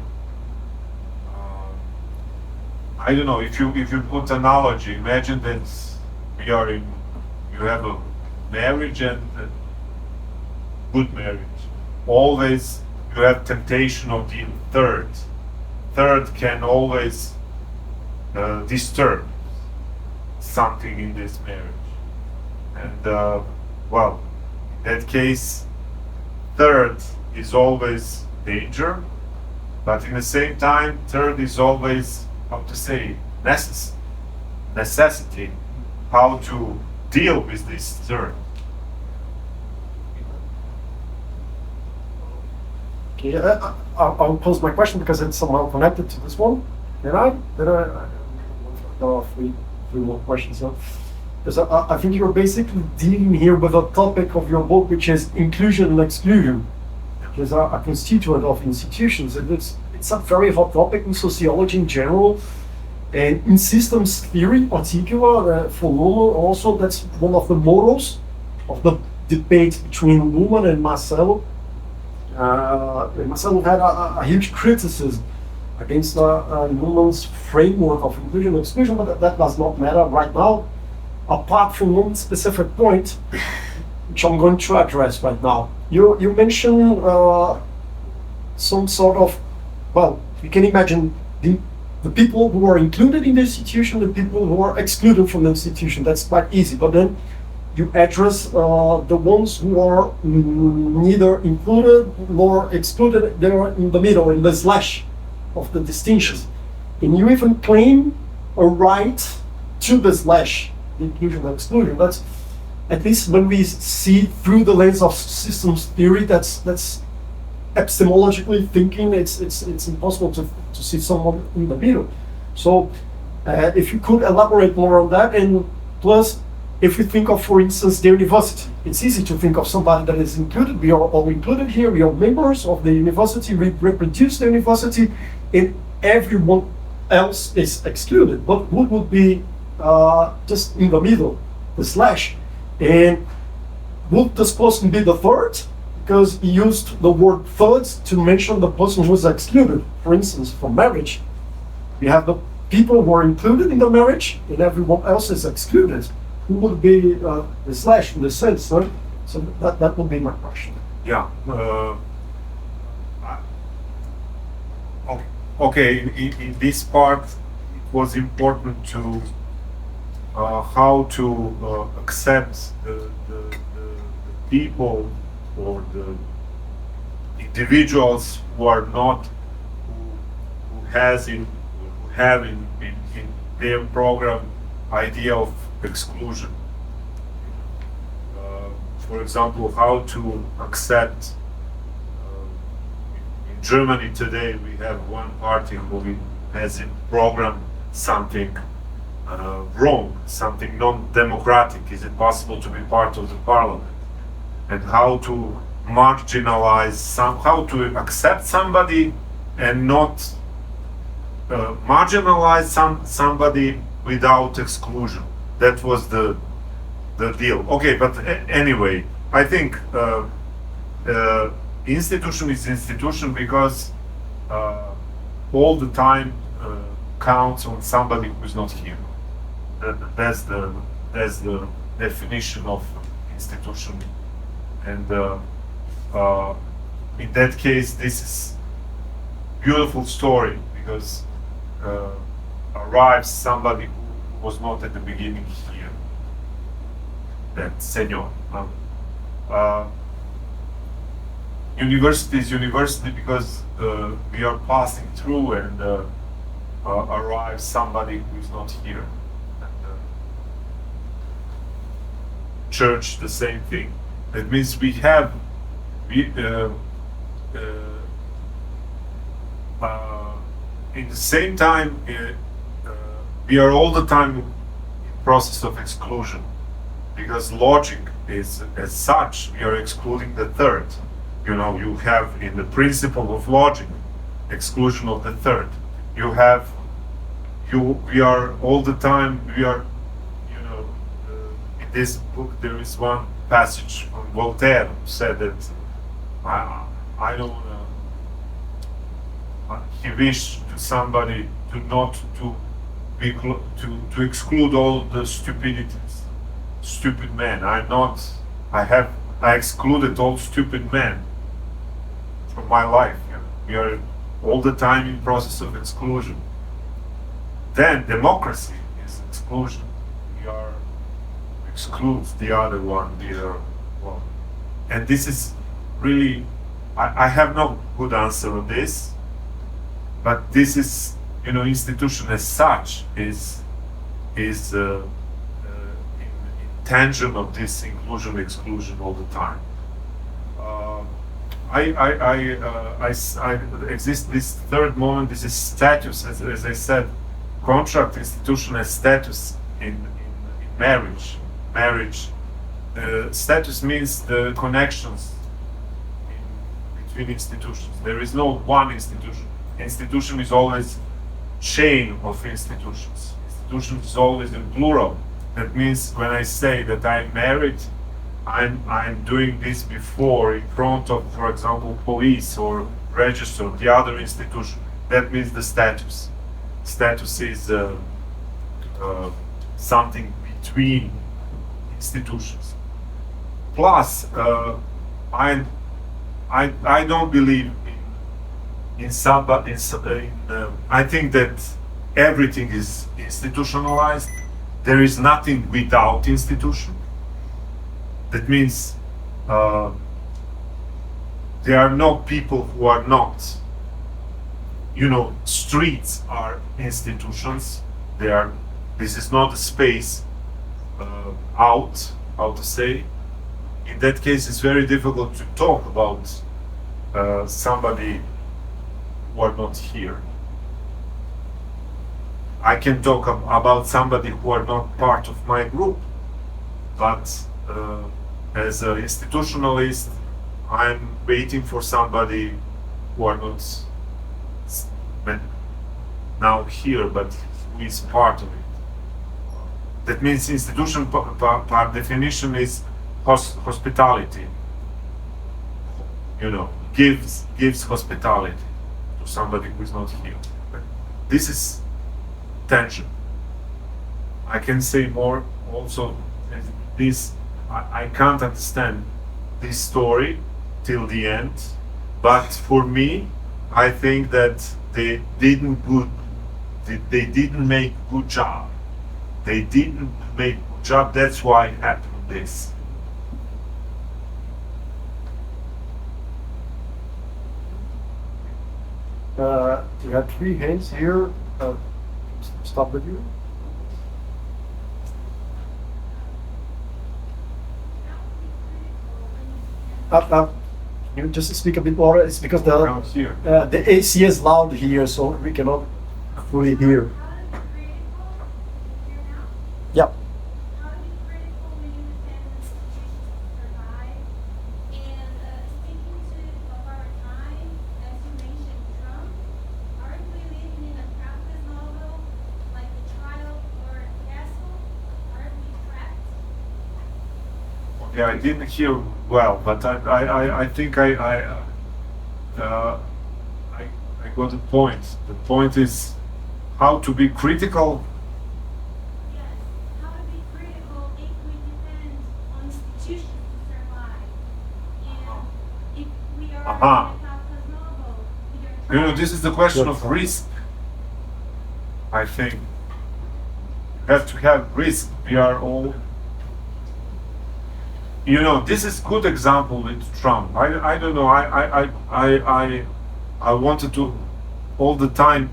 I don't know, if you put analogy, imagine that you have a marriage and a good marriage. Always you have temptation of the third. Third can always disturb something in this marriage. And in that case, third is always danger, but in the same time, third is always, how to say, necessity, how to deal with this third. Okay, I'll pose my question because it's somehow connected to this one. Did I? Three more questions now. Because I think you're basically dealing here with a topic of your book, which is inclusion and exclusion, which is a constituent of institutions. And it's a very hot topic in sociology in general, and in systems theory in particular. For Luhmann also, that's one of the mottos of the debate between Luhmann and Marcelo. Marcelo had a huge criticism against Luhmann's framework of inclusion and exclusion, but that does not matter right now, apart from one specific point, which I'm going to address right now. You mentioned some sort of, you can imagine the people who are included in the institution, the people who are excluded from the institution. That's quite easy, but then you address the ones who are neither included nor excluded. They're in the middle, in the slash. of the distinction. And you even claim a right to the slash, the inclusion and exclusion. That's, at least when we see through the lens of systems theory, that's epistemologically thinking, it's impossible to see someone in the middle. So if you could elaborate more on that, and plus, if we think of, for instance, the university, it's easy to think of somebody that is included. We are all included here. We are members of the university. We reproduce the university, and everyone else is excluded. But who would be just in the middle, the slash? And would this person be the third? Because he used the word third to mention the person who is excluded. For instance, from marriage, we have the people who are included in the marriage, and everyone else is excluded. Who would be the slash in the sense? Huh? So that would be my question. Yeah. Okay. In this part, it was important to how to accept the people or the individuals who are not who have in their program idea of exclusion. For example, how to accept. In Germany today, we have one party who has in program something wrong, something non-democratic. Is it possible to be part of the parliament? And how to marginalize how to accept somebody and not marginalize somebody without exclusion. That was the deal. Okay, but anyway, I think institution is institution because all the time counts on somebody who is not here. That's the definition of institution. And in that case, this is beautiful story because arrives somebody who was not at the beginning here. That senor. University is university because we are passing through and arrives somebody who is not here. And, church, the same thing. That means we have in the same time we are all the time in process of exclusion because logic is as such we are excluding the third. You know, you have in the principle of logic exclusion of the third. You have we are all the time we are, you know, in this book there is one passage from Voltaire who said that I don't he wished to somebody to not to be to exclude all the stupidities, stupid men. I excluded all stupid men from my life. You know? We are all the time in process of exclusion. Then democracy is exclusion. We are excludes the other one, the other one. And this is really, I have no good answer on this, but this is, you know, institution as such is intention of this inclusion exclusion all the time. I exist this third moment. This is status, as I said, contract institution as status in marriage. Marriage status means the connections between institutions. There is no one institution. Institution is always chain of institutions. Institution is always in plural. That means when I say that I'm married, I'm doing this before in front of, for example, police or register, the other institution. That means the status. Status is something between institutions. Plus, I don't believe in somebody. I think that everything is institutionalized. There is nothing without institution. That means there are no people who are not streets are institutions. This is not a space how to say. In that case, it's very difficult to talk about somebody who are not here. I can talk about somebody who are not part of my group, but as an institutionalist, I'm waiting for somebody who are not now here, but who is part of it. That means institution by definition is hospitality. Gives hospitality to somebody who is not here. This is tension. I can say more also. This I can't understand this story till the end, but for me, I think that they didn't make good job. They didn't make good job. That's why it happened this. You have 3 hands here. Stop with you. Can you just speak a bit more? It's because the AC is loud here, so we cannot fully hear. Yeah. Yeah, I didn't hear well, but I think I got the point. The point is how to be critical. Yes, how to be critical if we depend on institutions to survive. And if we are in a Kafka's novel, we are This is the question of risk. I think you have to have risk. We are all. This is good example with Trump. I don't know. I wanted to all the time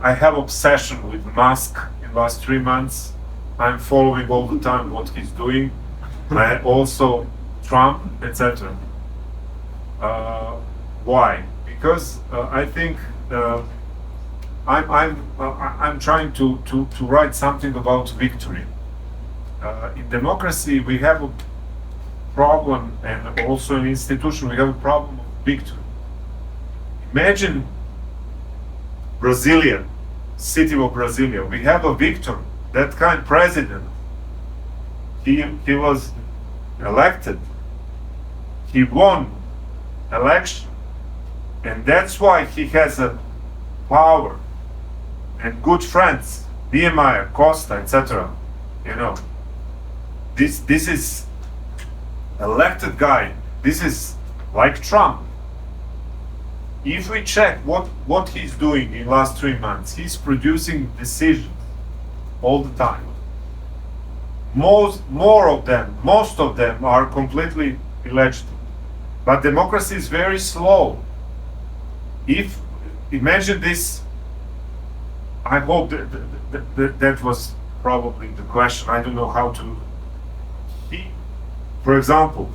I have obsession with Musk in last 3 months. I'm following all the time what he's doing. I also Trump, etc. Why? Because I think I'm trying to write something about victory. In democracy, we have a problem, and also in institution, we have a problem of victory. Imagine city of Brasília. We have a victor, that kind of president. He was elected. He won election, and that's why he has a power and good friends, Niemeyer, Costa, etc. This is elected guy. This is like Trump. If we check what he's doing in last 3 months, he's producing decisions all the time. Most of them are completely illegitimate. But democracy is very slow. Imagine this, I hope that was probably the question. I don't know how to. For example,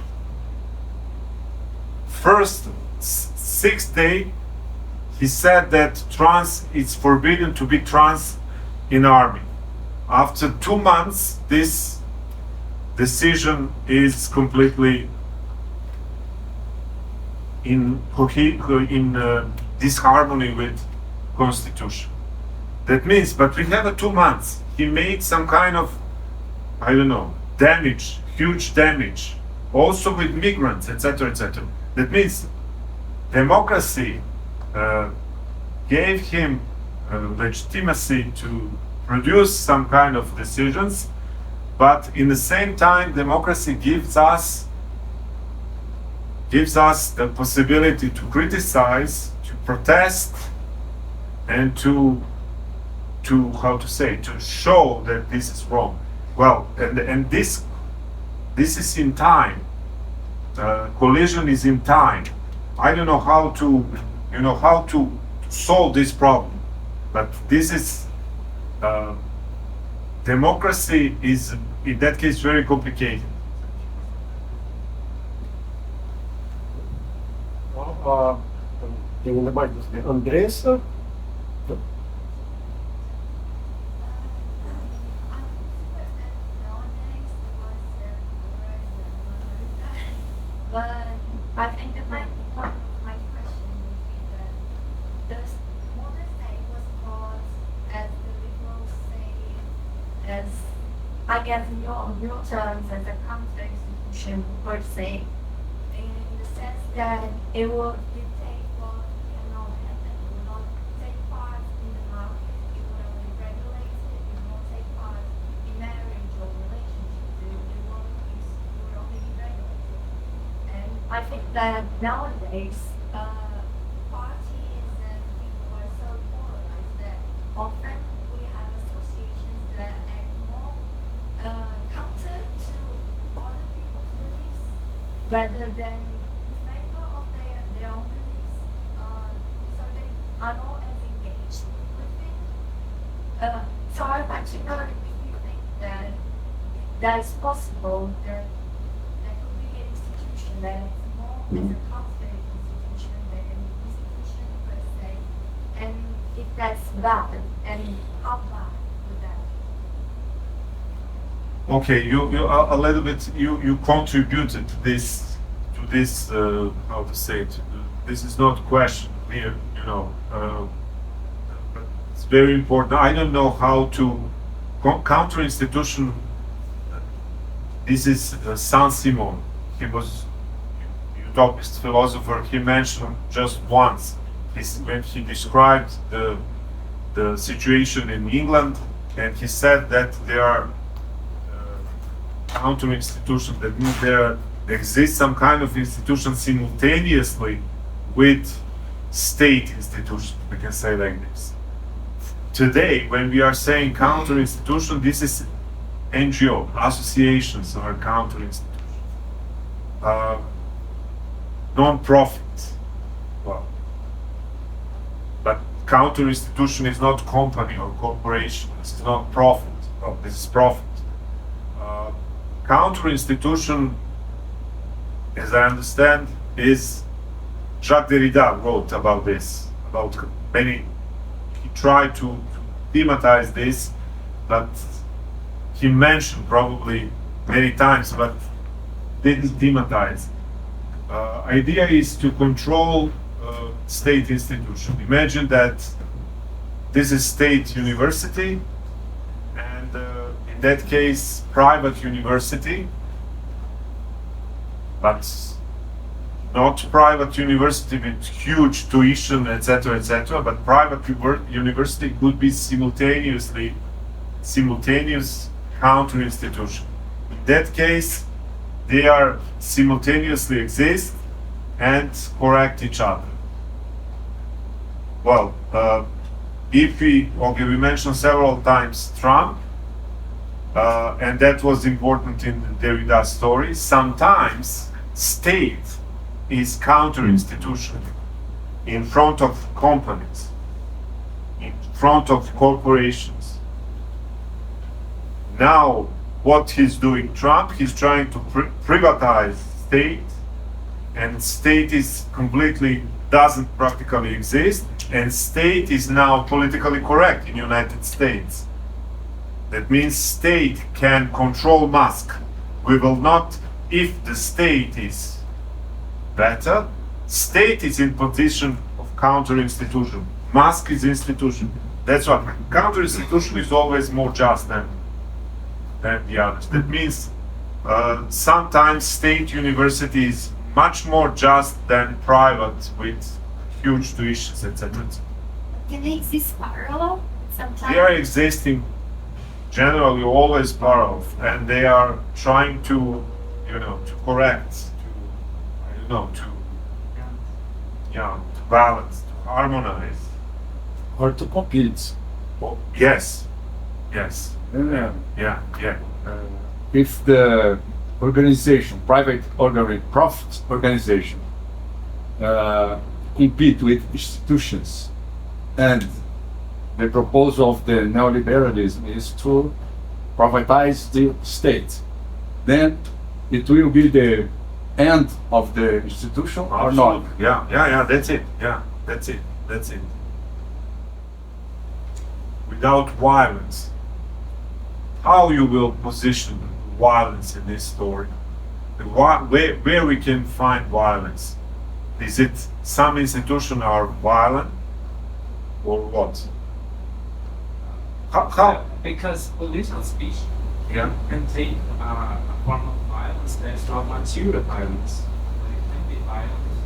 first 6th day, he said that it's forbidden to be trans in army. After 2 months, this decision is completely in disharmony with Constitution. That means, but we have 2 months. He made some kind of, I don't know, damage, huge damage, also with migrants, etc., etc. That means democracy gave him legitimacy to produce some kind of decisions, but in the same time, democracy gives us the possibility to criticize, to protest, and to show that this is wrong. Well, and this is in time. Collision is in time. I don't know how to, how to solve this problem. But this is, democracy is, in that case, very complicated. Tem ainda mais Andressa. But I think that my question would be that does modern day was called as the liberals say, as I guess in your terms as a counter institution per se, in the sense that it will dictate what cannot happen, it will not take part in the market, it will only regulate it, it will not take part in marriage or relationships, it will only be regulated. And I think that nowadays, parties and people are so polarized that often we have associations that act more counter to other people's beliefs rather than in favor of their own beliefs. So they are not as engaged with it. So I'd like to know if you think that that is possible, that there could be an institution that is more as a counter institution than an institution per se, and if that's valid, and how valid would that be? Okay, you a little bit, you contributed to this, how to say it, this is not question here, but it's very important. I don't know how to counter institution. This is Saint-Simon. He was utopist philosopher. He mentioned just once when he described the situation in England, and he said that there are counter institutions. That means there exists some kind of institution simultaneously with state institutions. We can say like this. Today, when we are saying counter institution, this is NGO, associations are counter institutions. Non-profit, well, but counter institution is not company or corporation. This is not profit. Well, this is profit. Counter institution, as I understand, is Jacques Derrida wrote about this. He tried to thematize this, but he mentioned probably many times, but didn't thematize. Idea is to control state institution. Imagine that this is state university, and in that case, private university, but not private university with huge tuition, etc., etc., but private university could be simultaneous counter institution. In that case, they are simultaneously exist and correct each other. Well, if we mentioned several times Trump, and that was important in Derrida's story. Sometimes state is counter-institution in front of companies, in front of corporations. Now, what he's doing, Trump, he's trying to privatize state, and state is completely doesn't practically exist, and state is now politically correct in United States. That means state can control mass. We will not, if the state is better, state is in position of counter institution. Mask is institution. That's what counter institution is always more just than the others. That means sometimes state university is much more just than private with huge tuitions, etc. Can they exist parallel sometimes? They are existing generally always parallel, and they are trying to, to correct, to balance, to harmonize, or to compete. Oh, yes. If the organization, profit organization, compete with institutions, and the proposal of the neoliberalism is to privatize the state, then it will be the end of the institution or not. Yeah, that's it. Yeah, that's it. Without violence, how you will position violence in this story? Where we can find violence? Is it some institutions are violent, or what? How? Because political speech Yeah. can take a form of violence that is not material violence, but it can be violence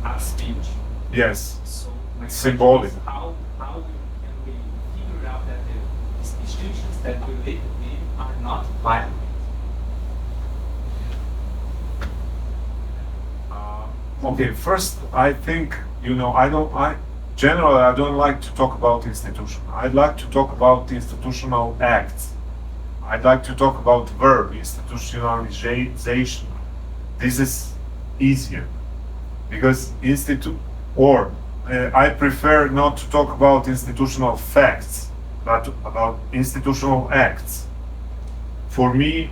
as speech. Yes. So my question Symbolic. is how can we figure out that the institutions that we live in are not violent? Okay. First, I think generally I don't like to talk about institution. I'd like to talk about institutional acts. I'd like to talk about verb, institutionalization. This is easier because I prefer not to talk about institutional facts, but about institutional acts. For me,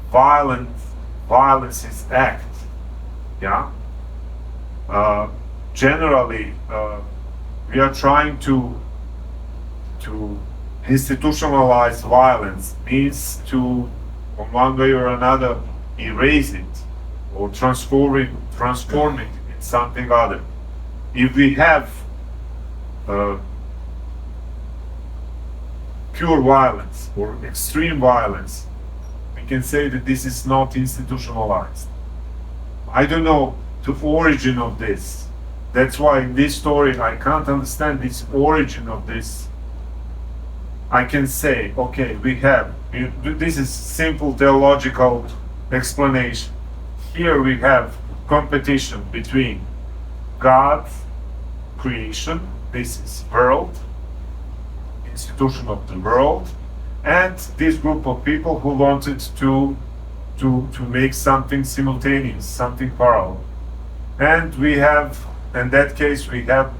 violence is act. Yeah. Generally, we are trying to institutionalize violence, means to, in one way or another, erase it or transform it in something other. If we have pure violence or extreme violence, we can say that this is not institutionalized. I don't know the origin of this. That's why in this story I can't understand this origin of this. I can say, okay, this is simple theological explanation. Here we have competition between God's creation, this is world, institution of the world, and this group of people who wanted to make something simultaneous, something parallel. And we have, in that case, we have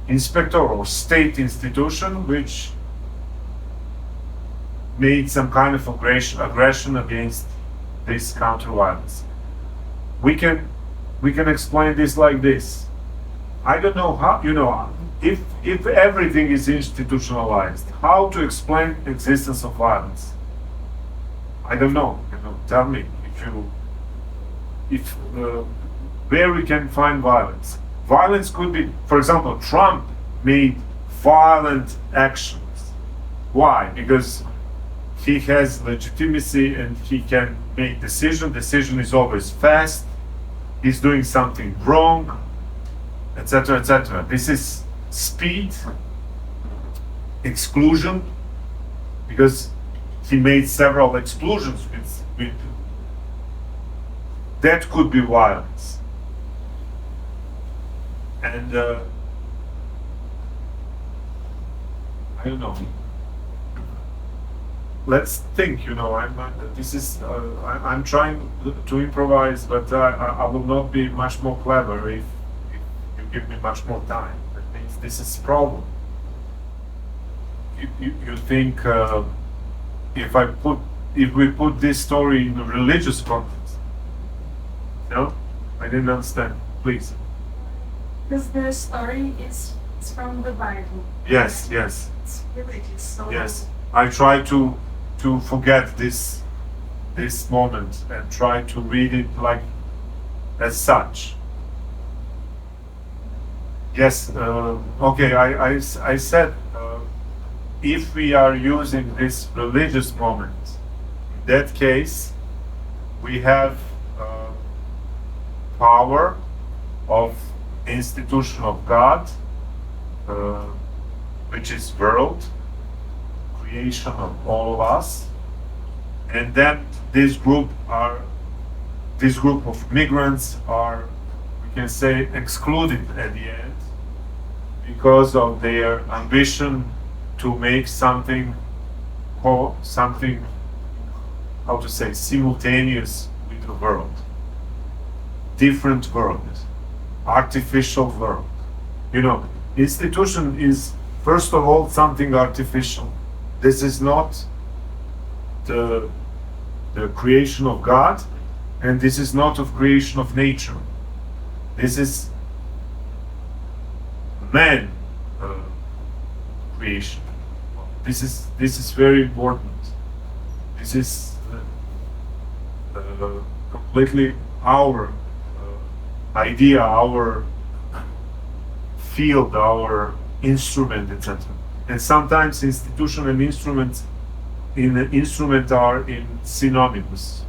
inspector or state institution which made some kind of aggression against this counter-violence. We can explain this like this. I don't know how, if everything is institutionalized, how to explain existence of violence? I don't know. Tell me where we can find violence. Violence could be, for example, Trump made violent actions. Why? Because he has legitimacy and he can make decision. Decision is always fast. He's doing something wrong, etc., etc. This is speed, exclusion, because he made several exclusions with that could be violence. And I don't know. Let's think. I'm trying to improvise, but I will not be much more clever if you give me much more time. That means this is a problem. You think if we put this story in a religious context? No, I didn't understand. Please. Because the story is from the Bible. Yes. It's religious. So Yes. I try to forget this moment and try to read it like as such. Yes. Okay. I said if we are using this religious moment, in that case, we have power of institution of God, which is world, creation of all of us, and then this group of migrants are, we can say, excluded at the end because of their ambition to make something, how to say, simultaneous with the world. different world, artificial world. You know, institution is first of all something artificial. This is not the creation of God, and this is not of creation of nature. This is man creation. This is very important. This is completely our idea, our field, our instrument, etc. And sometimes institution and instrument are in synonymous.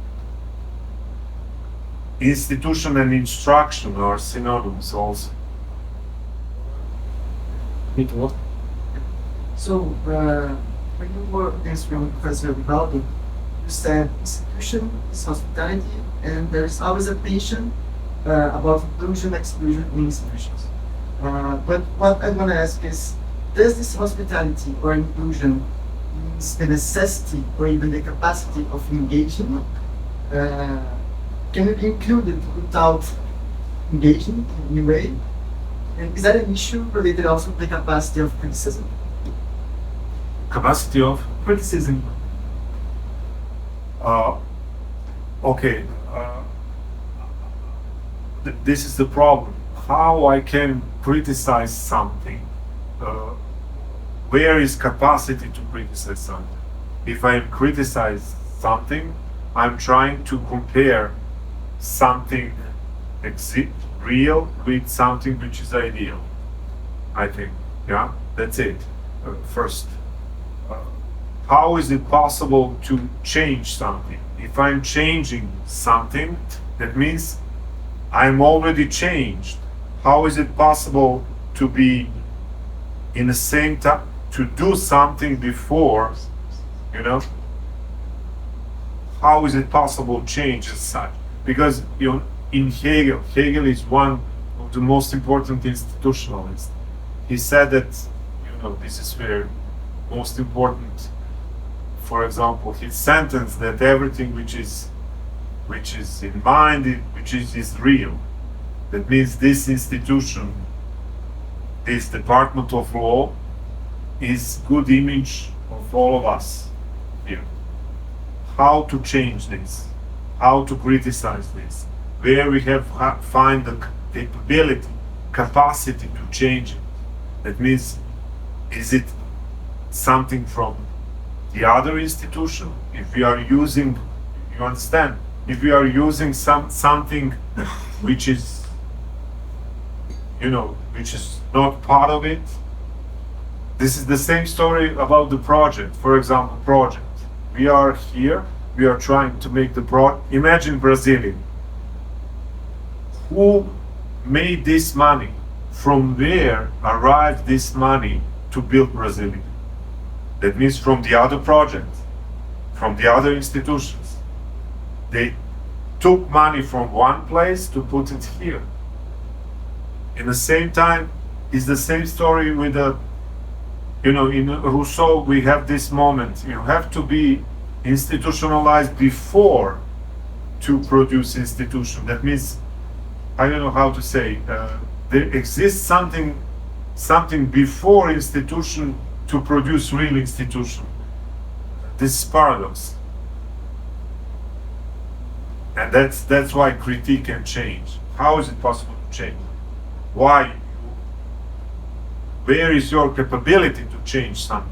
Institution and instruction are synonymous also. So, when you were answering Professor Rivaldo, you said institution is hospitality, and there is always a tension about inclusion, exclusion in institutions. But what I want to ask is, does this hospitality or inclusion means the necessity or even the capacity of engaging? Can it be included without engaging in any way? And is that an issue related also to the capacity of criticism? Capacity of? Criticism. Okay. This is the problem. How I can criticize something? Where is capacity to criticize something? If I criticize something, I'm trying to compare something real with something which is ideal. I think, yeah, that's it. First, how is it possible to change something? If I'm changing something, that means I'm already changed. How is it possible to be in the same time, to do something before, you know? How is it possible to change as such? Because, you know, in Hegel is one of the most important institutionalists. He said that, you know, this is where most important, for example, his sentence that everything which is in mind, which is real. That means this institution, this department of law, is good image of all of us here. How to change this? How to criticize this? Where we have find the capability, capacity to change it. That means, is it something from the other institution? If we are using, you understand? If we are using something which is, you know, which is not part of it, this is the same story about the project. For example, project. We are here, we are trying to make the project. Imagine Brasília. Who made this money? From where arrived this money to build Brasília? That means from the other projects, from the other institutions. They took money from one place to put it here. In the same time, it's the same story with the, you know, in Rousseau we have this moment. You have to be institutionalized before to produce institution. That means, I don't know how to say, there exists something before institution to produce real institution. This is paradox. And that's why critique can change. How is it possible to change? Why? Where is your capability to change something?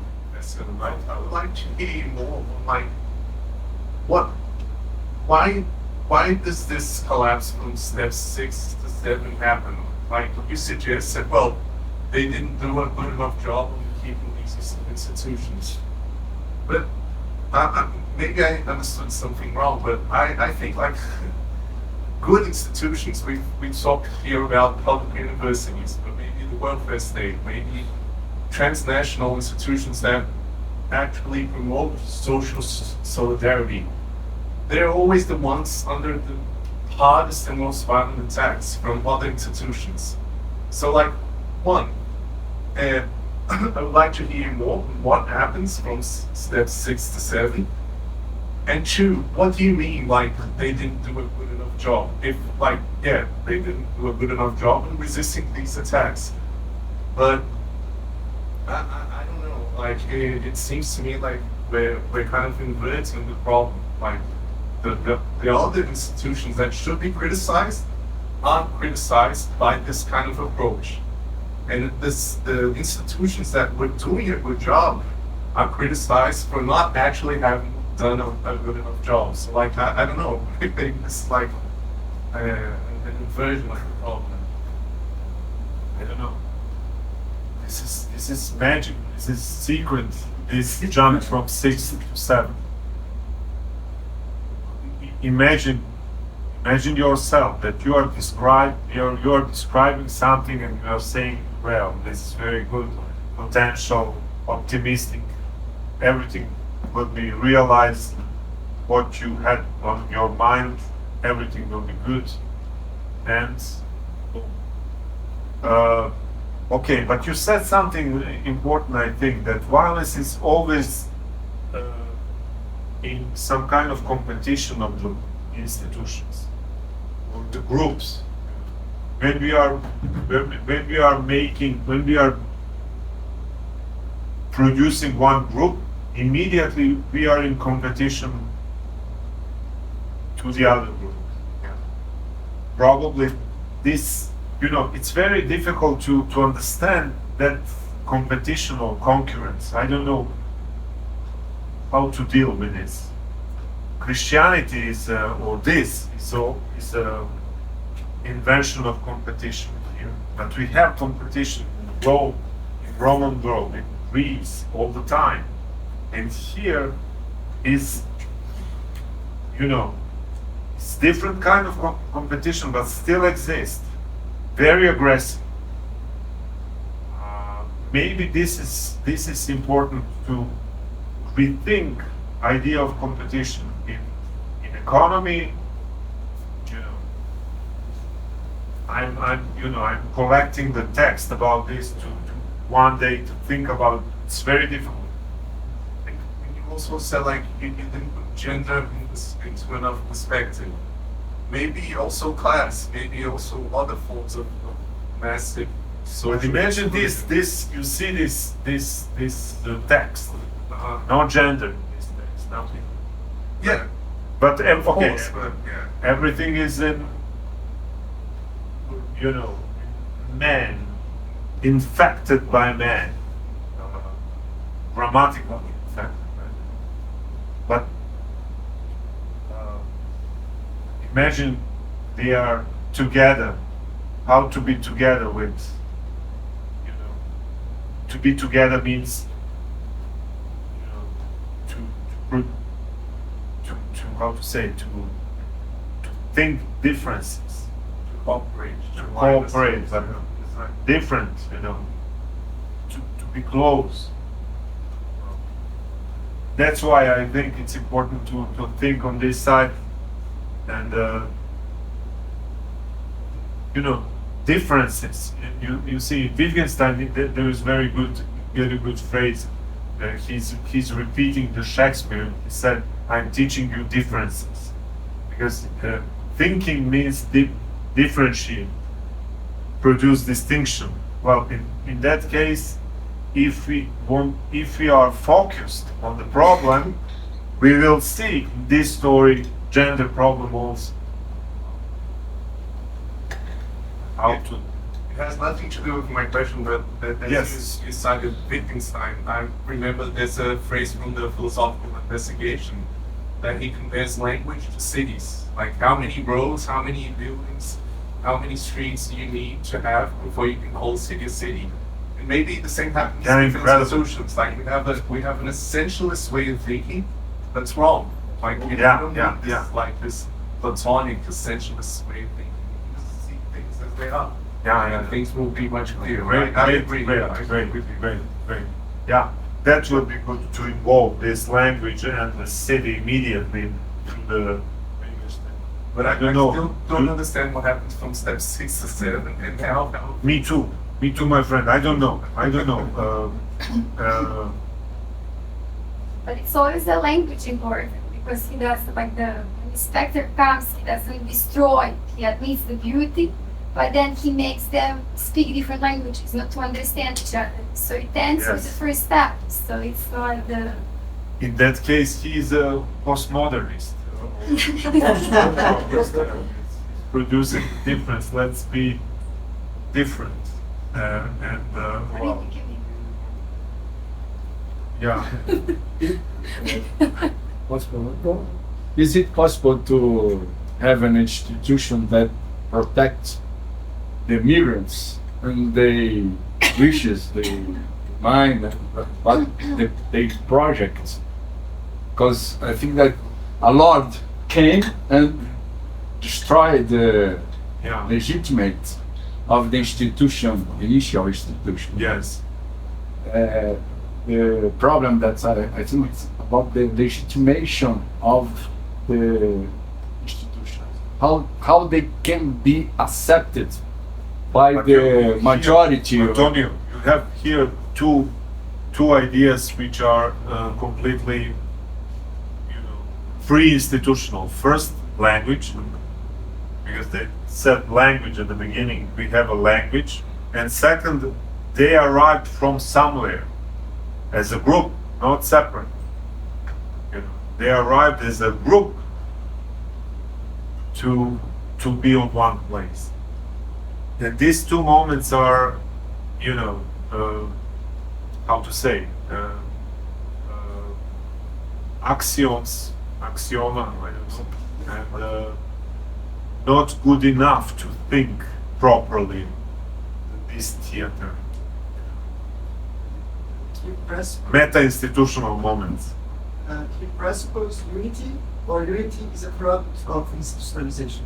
I would like to hear more on, like, why does this collapse from step 6 to 7 happen? Like you suggested, well, they didn't do a good enough job of keeping these institutions. But maybe I understood something wrong, but I think, like, good institutions, we talk here about public universities, but maybe the welfare state, maybe transnational institutions that actually promote social solidarity. They're always the ones under the hardest and most violent attacks from other institutions. So, like, one, I would like to hear more on what happens from step 6 to 7. And two, what do you mean, like, they didn't do a good enough job? If, like, yeah, they didn't do a good enough job in resisting these attacks. But, I don't know, like, it seems to me like we're kind of inverting the problem. Like, the other institutions that should be criticized aren't criticized by this kind of approach. And the institutions that were doing a good job are criticized for not actually having done a good enough job. So, like, I don't know, I think this is like an inversion of the problem. I don't know. This is magic. This is secret. This jump from 6 to 7. Imagine yourself that you are describing something and you are saying, well, this is very good, potential, optimistic, everything will be realized, what you had on your mind, everything will be good, and okay, but you said something important, I think, that violence is always in some kind of competition of the institutions or the groups. When we are producing one group, immediately we are in competition to the other group. Probably this, it's very difficult to understand that competition or concurrence. I don't know how to deal with this. Christianity is, or this is a invention of competition here. But we have competition in Rome, in Roman world, in Greece, all the time. And here is, it's different kind of competition, but still exists. Very aggressive. Maybe this is important to rethink idea of competition in economy. I'm collecting the text about this to one day to think about it. It's very difficult. And you also said, like, you didn't put gender into enough perspective. Maybe also class, maybe also other forms of massive social. But imagine this. You see this text. No gender in this text. Nothing. Yeah. But okay. Course, but, yeah. Everything is in. Man, infected by man, grammatically infected by man. But imagine they are together. How to be together with, to be together means, to how to say, to think differences. Cooperate, but different, to be close. That's why I think it's important to think on this side, and differences. You see, Wittgenstein, there is very good phrase. He's repeating the Shakespeare. He said, "I'm teaching you differences," because thinking means differentiate, produce distinction. Well, in that case, if we are focused on the problem, we will see in this story gender problem also. How to? It has nothing to do with my question, but Yes. you cited Wittgenstein. I remember there's a phrase from the philosophical investigation that he compares language to cities. Like, how many roads, how many buildings, how many streets do you need to have before you can call a city a city? And maybe the same happens Yeah, with incredible. institutions. Like, we have an essentialist way of thinking that's wrong. Like, we Yeah, don't yeah, need this, yeah. like this platonic essentialist way of thinking. We just see things as they are. Yeah. And things will be much clearer. Great. I agree. Great. Yeah, that would be good to involve this language and the city immediately to the English thing. But I don't know. still don't understand what happens from step 6 to 7 and how. Me too, my friend. I don't know. But it's always the language important because he does, like, when the specter comes, he doesn't destroy, he admits the beauty, but then he makes them speak different languages, not to understand each other. So it ends with the first step. So it's not the... In that case, he's a postmodernist. Producing difference. Let's be different. Well, yeah. Is it possible to have an institution that protects the migrants and they wishes, they mind, but they projects? Because I think that a lot came and destroyed the legitimate of the institution, initial institution. Yes. The problem that I think it's about the legitimation of the institutions. How they can be accepted by the majority. Antonio, you have here two ideas which are completely, pre-institutional. First, language, because they said language at the beginning. We have a language, and second, they arrived from somewhere as a group, not separate. They arrived as a group to be on one place. And these two moments are, how to say, axioma, and not good enough to think properly this theater. Meta-institutional moments. He presupposes unity, or unity is a product of institutionalization?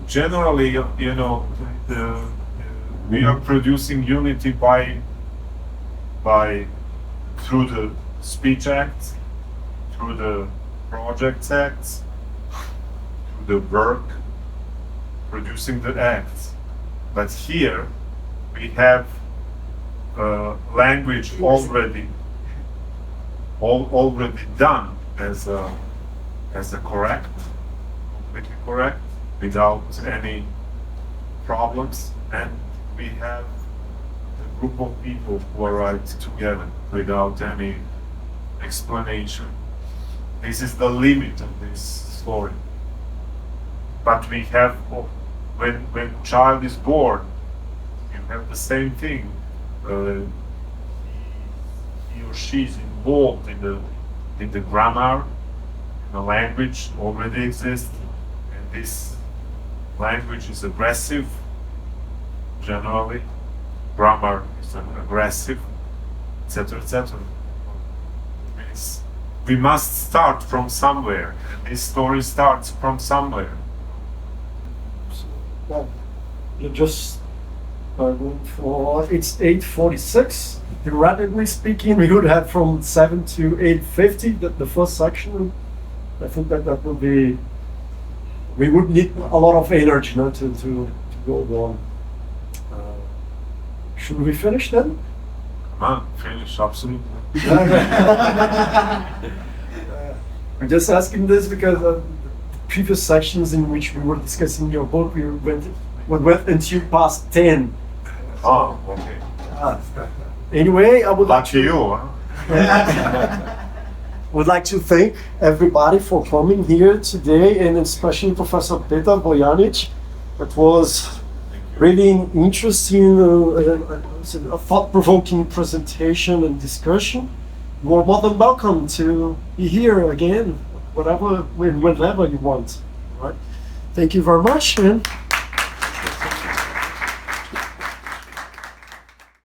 Generally, we are producing unity through the speech acts, through the project acts, through the work, producing the acts. But here we have language already done as a correct, completely correct, without any problems, and we have a group of people who arrived together without any explanation. This is the limit of this story. But we have, when child is born, you have the same thing. He or she is involved in the grammar, the language already exists, and this language is aggressive. Generally, grammar is aggressive, etc., etc. We must start from somewhere, and this story starts from somewhere. Well, you just going for, it's 8:46. Theoretically speaking, we would have from 7 to 8:50 the first section. I think that would be, we would need a lot of energy to go on. Should we finish then? Come on, finish, absolutely. I'm just asking this because the previous sections in which we were discussing your book, we went until past 10. Oh, okay. Anyway, I would like Lucky you, huh? would like to thank everybody for coming here today, and especially Professor Petar Bojanic. It was really interesting, a thought-provoking presentation and discussion. You are more than welcome to be here again, whenever you want. Right? Thank you very much. And